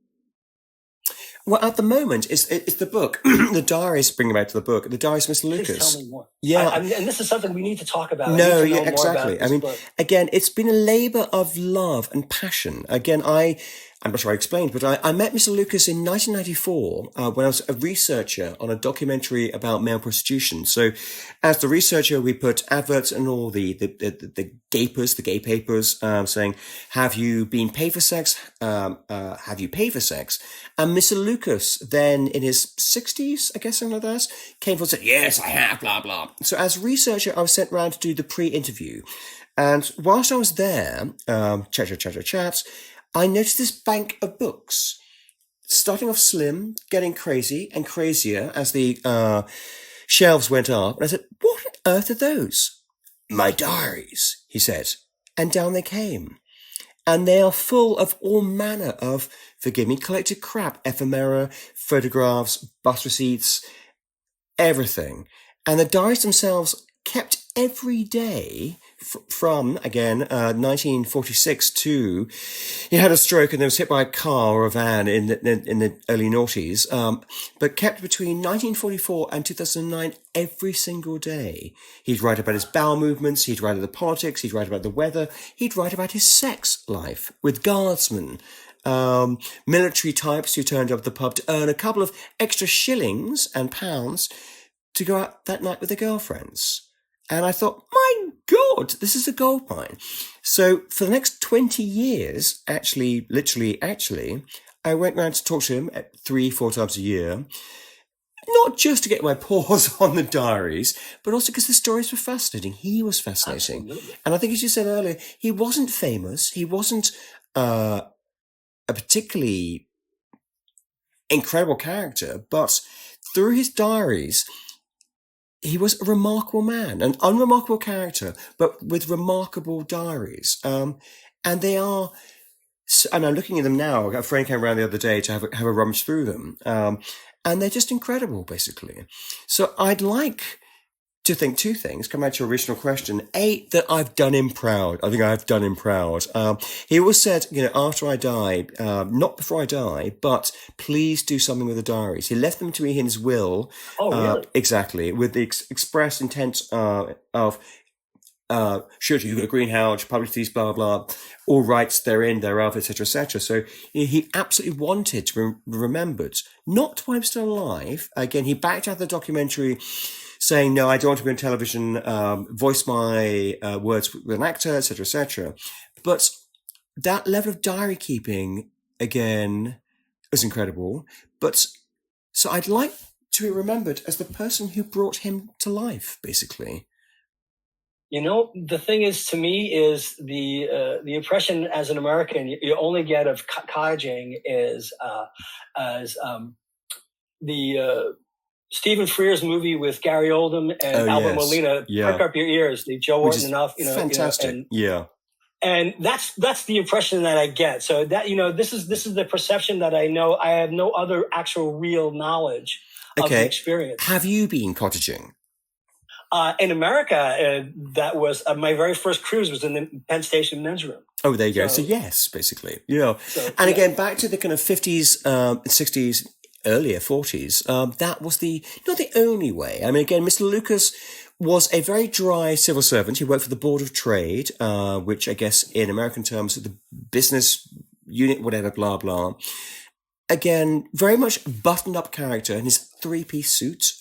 Well, at the moment, it's the book. The Diaries bring about to the book. The Diaries of Mr. Lucas. Please tell me more. Yeah. And this is something we need to talk about. No, yeah, exactly. I mean, again, it's been a labour of love and passion. Again, I'm not sure I explained, but I met Mr. Lucas in 1994 when I was a researcher on a documentary about male prostitution. So as the researcher, we put adverts in all the gapers, the gay papers, saying, have you been paid for sex? Have you paid for sex? And Mr. Lucas, then in his 60s, I guess, something like that, came forward and said, yes, I have, blah, blah. So as researcher, I was sent around to do the pre-interview. And whilst I was there, chat, I noticed this bank of books, starting off slim, getting crazy and crazier as the shelves went up. And I said, what on earth are those? My diaries, he said. And down they came. And they are full of all manner of, forgive me, collected crap, ephemera, photographs, bus receipts, everything. And the diaries themselves kept every day from, again, 1946 to, he had a stroke and then was hit by a car or a van in the early noughties, but kept between 1944 and 2009 every single day. He'd write about his bowel movements, he'd write about the politics, he'd write about the weather, he'd write about his sex life with guardsmen, military types who turned up at the pub to earn a couple of extra shillings and pounds to go out that night with their girlfriends. And I thought, my God, this is a gold mine. So for the next 20 years, literally, I went round to talk to him 3-4 times a year, not just to get my paws on the diaries, but also because the stories were fascinating. He was fascinating. Absolutely. And I think, as you said earlier, he wasn't famous. He wasn't a particularly incredible character, but through his diaries, he was a remarkable man, an unremarkable character, but with remarkable diaries. And they are, and I'm looking at them now. A friend came around the other day to have a rummage through them. And they're just incredible, basically. So I'd like to think two things, come back to your original question. A, that I've done him proud. I think I've done him proud. He always said, after I die, not before I die, but please do something with the diaries. He left them to me in his will. Oh, really? Exactly. With the express intent of should Hugo Greenhalgh publish these, blah, blah, all rights therein, thereof, etc., etc. So he absolutely wanted to be remembered, not while I'm still alive. Again, he backed out the documentary saying, no, I don't want to be on television, voice my words with an actor, etc., etc. But that level of diary keeping, again, is incredible. But so I'd like to be remembered as the person who brought him to life, basically. The thing is, to me, is the impression as an American you only get of Kaijing is as the Stephen Frears movie with Gary Oldman and Albert Molina, Perk Up Your Ears, the Joe Orton enough, fantastic. And that's the impression that I get. So that, this is the perception that I know. I have no other actual real knowledge of the experience. Have you been cottaging? In America, that was my very first cruise was in the Penn Station men's room. Oh, there you go. So yes, basically, yeah. And again, back to the kind of 50s, 60s, earlier 40s. That was not the only way. I mean, again, Mr. Lucas was a very dry civil servant. He worked for the Board of Trade, which I guess in American terms, the business unit, whatever, blah, blah. Again, very much buttoned up character in his 3-piece suit,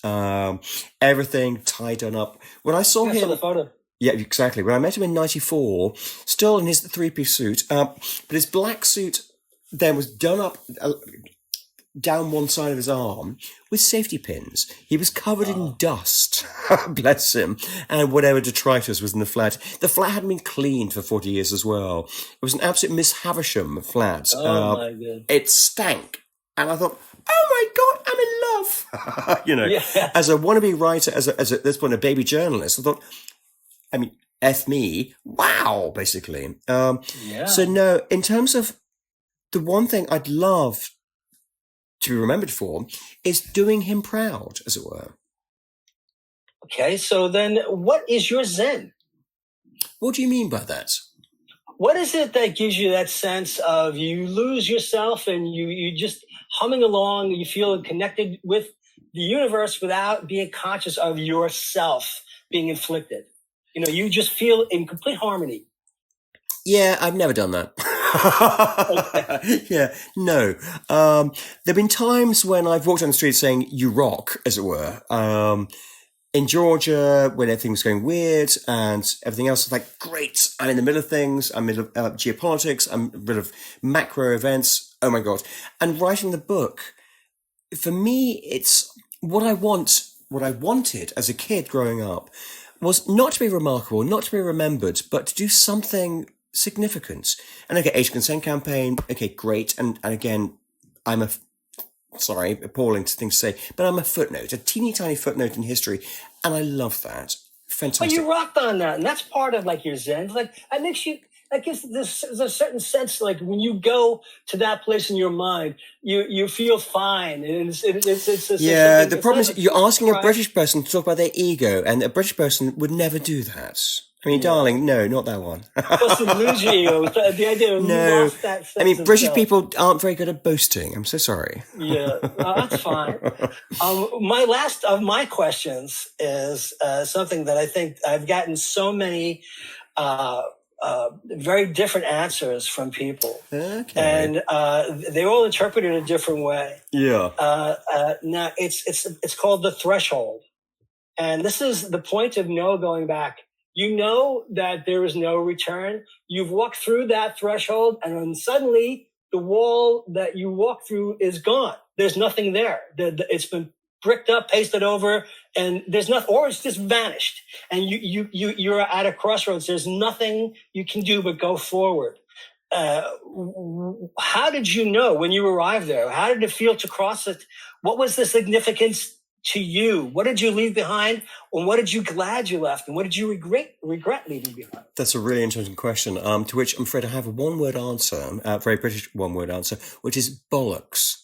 everything tied on up. When I saw him, the photo. Yeah, exactly. When I met him in 94, still in his 3-piece suit, but his black suit then was done up down one side of his arm with safety pins. He was covered in dust, bless him, and whatever detritus was in the flat. The flat hadn't been cleaned for 40 years as well. It was an absolute Miss Havisham flat. Oh, my God. It stank. And I thought, oh my God, I'm in love. Yeah. As a wannabe writer, as at this point, a baby journalist, I thought, I mean, F me, wow, basically. So no, in terms of the one thing I'd love to be remembered for is doing him proud, as it were. Okay, so then what is your Zen? What do you mean by that? What is it that gives you that sense of you lose yourself and you just humming along, you feel connected with the universe without being conscious of yourself being inflicted? You just feel in complete harmony. Yeah, I've never done that. Okay. Yeah, no. There've been times when I've walked on the street saying, you rock, as it were. In Georgia, when everything was going weird and everything else was like, great, I'm in the middle of things. I'm in the middle of geopolitics. I'm in the middle of macro events. Oh my God. And writing the book, for me, it's what I wanted as a kid growing up was not to be remarkable, not to be remembered, but to do something significant. And okay, age consent campaign, okay, great. And again, appalling thing to say, but I'm a footnote, a teeny tiny footnote in history. And I love that. Fantastic. But you rocked on that. And that's part of like your Zen. Like, it makes you, I guess there's a certain sense, like when you go to that place in your mind, you feel fine. And the problem is you're asking a British person to talk about their ego, and a British person would never do that. I mean, darling, no, not that one. What's the louche ego? The idea of lost that sense. I mean, British people aren't very good at boasting. I'm so sorry. Yeah, that's fine. My last of my questions is something that I think I've gotten so many very different answers from people. Okay. And they all interpret it a different way. Yeah. Now, it's called the threshold. And this is the point of no going back. You know that there is no return. You've walked through that threshold, and then suddenly the wall that you walk through is gone. There's nothing there. It's been bricked up, pasted over, and there's nothing, or it's just vanished. And you're at a crossroads. There's nothing you can do but go forward. How did you know when you arrived there? How did it feel to cross it? What was the significance to you? What did you leave behind? And what did you glad you left? And what did you regret leaving behind? That's a really interesting question, to which I'm afraid I have a one-word answer, a very British one-word answer, which is bollocks.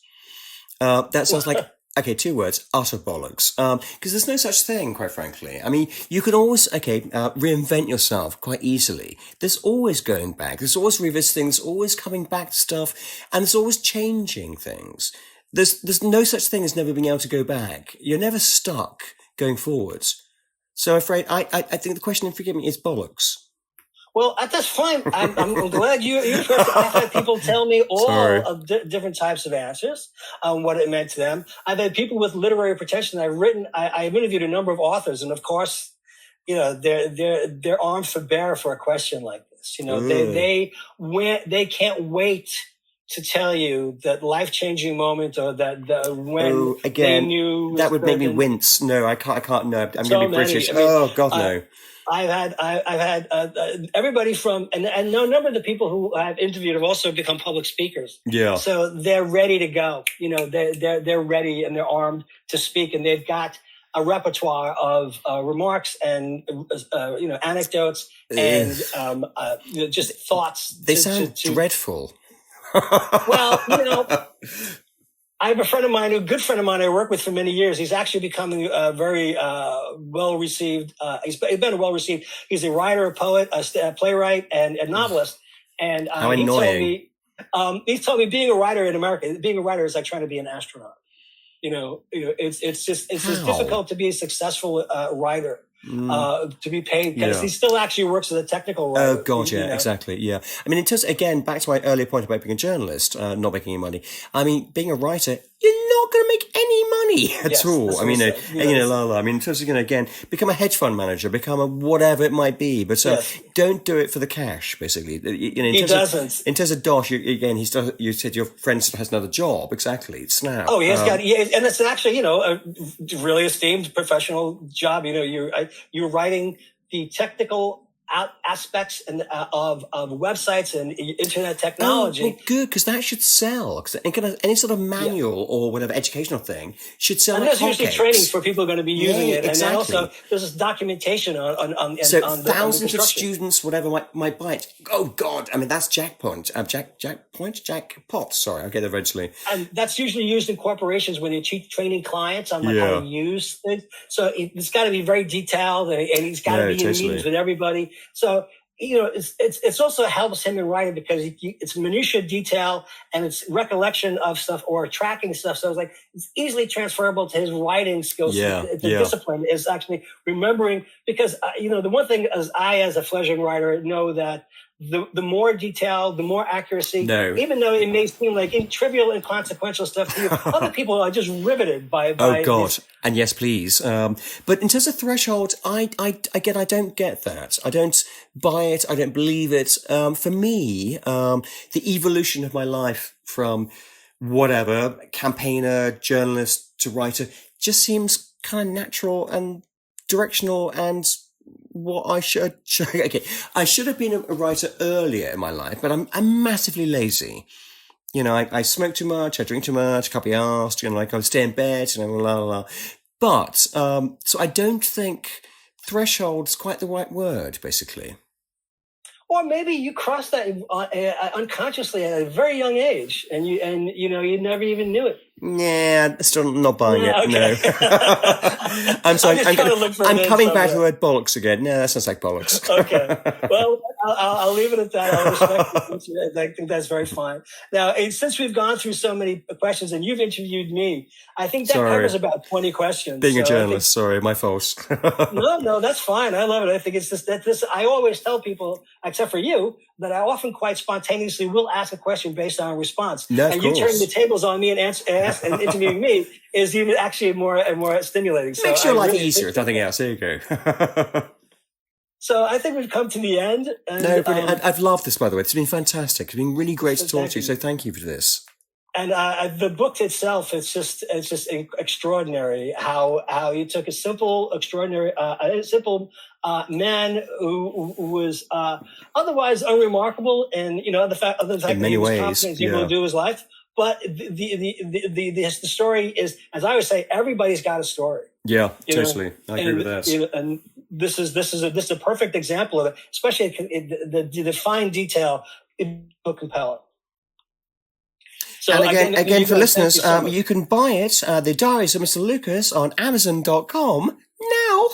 That sounds like, okay, 2 words, utter bollocks. Because there's no such thing, quite frankly. I mean, you can always, reinvent yourself quite easily. There's always going back. There's always revisiting. There's always coming back to stuff. And there's always changing things. There's no such thing as never being able to go back. You're never stuck going forwards. So I'm afraid I think the question, and forgive me, is bollocks. Well, that's fine. I'm glad you're perfect. I've had people tell me all of different types of answers, what it meant to them. I've had people with literary pretension. I've interviewed a number of authors, and of course, their arms for bear for a question like this. They can't wait to tell you that life-changing moment, or that when they knew that would make me wince. No, I can't. No, I'm going to be British. Oh God, no. I've had everybody from, and a number of the people who I've interviewed have also become public speakers. Yeah. So they're ready to go. They're ready and they're armed to speak, and they've got a repertoire of remarks and anecdotes and just thoughts. They sound dreadful. Well, I have a friend of mine, a good friend of mine I worked with for many years. He's actually becoming very well-received. He's been well-received. He's a writer, a poet, a playwright, and a novelist. And How annoying. He told me being a writer in America, being a writer is like trying to be an astronaut. It's just difficult to be a successful writer. To be paid because he still actually works as a technical writer. Oh God, yeah, exactly, yeah. I mean, in terms, again, back to my earlier point about being a journalist, not making any money. I mean, being a writer, you're not going to make any money at all. I mean, I mean, in terms of, again, become a hedge fund manager, become a whatever it might be, but don't do it for the cash, basically. He doesn't. In terms of Dosh, you said your friend has another job, exactly. Snap. Oh, and it's actually, a really esteemed professional job. You're writing the technical aspects of websites and internet technology. Oh, well, good, because that should sell. Because any sort of manual or whatever educational thing should sell. And there's usually training for people who are going to be using it. Exactly. And then also there's this documentation on thousands of students, whatever, might buy it. Oh God, I mean that's jackpot. Sorry, I'll get there eventually. And that's usually used in corporations when they're training clients on how to use things. So it's got to be very detailed, and he's got to be in meetings with everybody. So, it's also helps him in writing because it's minutiae detail and it's recollection of stuff or tracking stuff. So it's easily transferable to his writing skills. The discipline is actually remembering because, the one thing as a fledgling writer know that the more detail, the more accuracy, even though it may seem like trivial, inconsequential stuff to you, other people are just riveted by oh God. And yes, please. But in terms of threshold, I don't get that. I don't buy it. I don't believe it. For me, the evolution of my life from whatever, campaigner, journalist to writer just seems kind of natural and directional and what I should have been a writer earlier in my life, but I'm massively lazy. I smoke too much, I drink too much, can't be arsed, I stay in bed, But, so I don't think threshold's quite the right word, basically. Or maybe you crossed that unconsciously at a very young age, and you never even knew it. Yeah, still not buying it. Okay. No. I'm sorry. I'm coming back to the word bollocks again. No, that sounds like bollocks. Okay. Well, I'll leave it at that. I'll respect it. I think that's very fine. Now, since we've gone through so many questions and you've interviewed me, I think that covers about 20 questions. Being a journalist, sorry, my fault. No, that's fine. I love it. I think it's just that I always tell people, except for you, that I often quite spontaneously will ask a question based on a response. No, and you turning the tables on me and interviewing me is even actually more stimulating. Makes your life easier, if nothing else. There you go. So I think we've come to the end. And, no, brilliant. I've loved this, by the way. It's been fantastic. It's been really great to talk to you. So thank you for this. And the book itself, it's just extraordinary how you took a simple man who was otherwise unremarkable, and the fact that he was confident able to do his life. But the story is, as I always say, everybody's got a story. Yeah, totally. I agree with that. And this is a perfect example of it, especially the fine detail in the book compelling. So and again for listeners, you can buy it, The Diaries of Mr. Lucas, on Amazon.com now.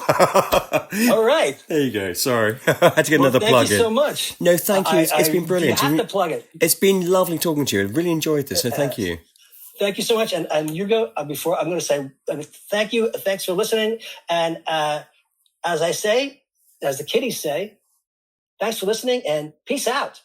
All right. There you go. Sorry. I had to get another plug in. Thank you so much. No, thank you. It's been brilliant. You have to plug it. It's been lovely talking to you. I really enjoyed this, so thank you. Thank you so much. And Hugo, before I'm going to say thank you. Thanks for listening. And as I say, as the kiddies say, thanks for listening and peace out.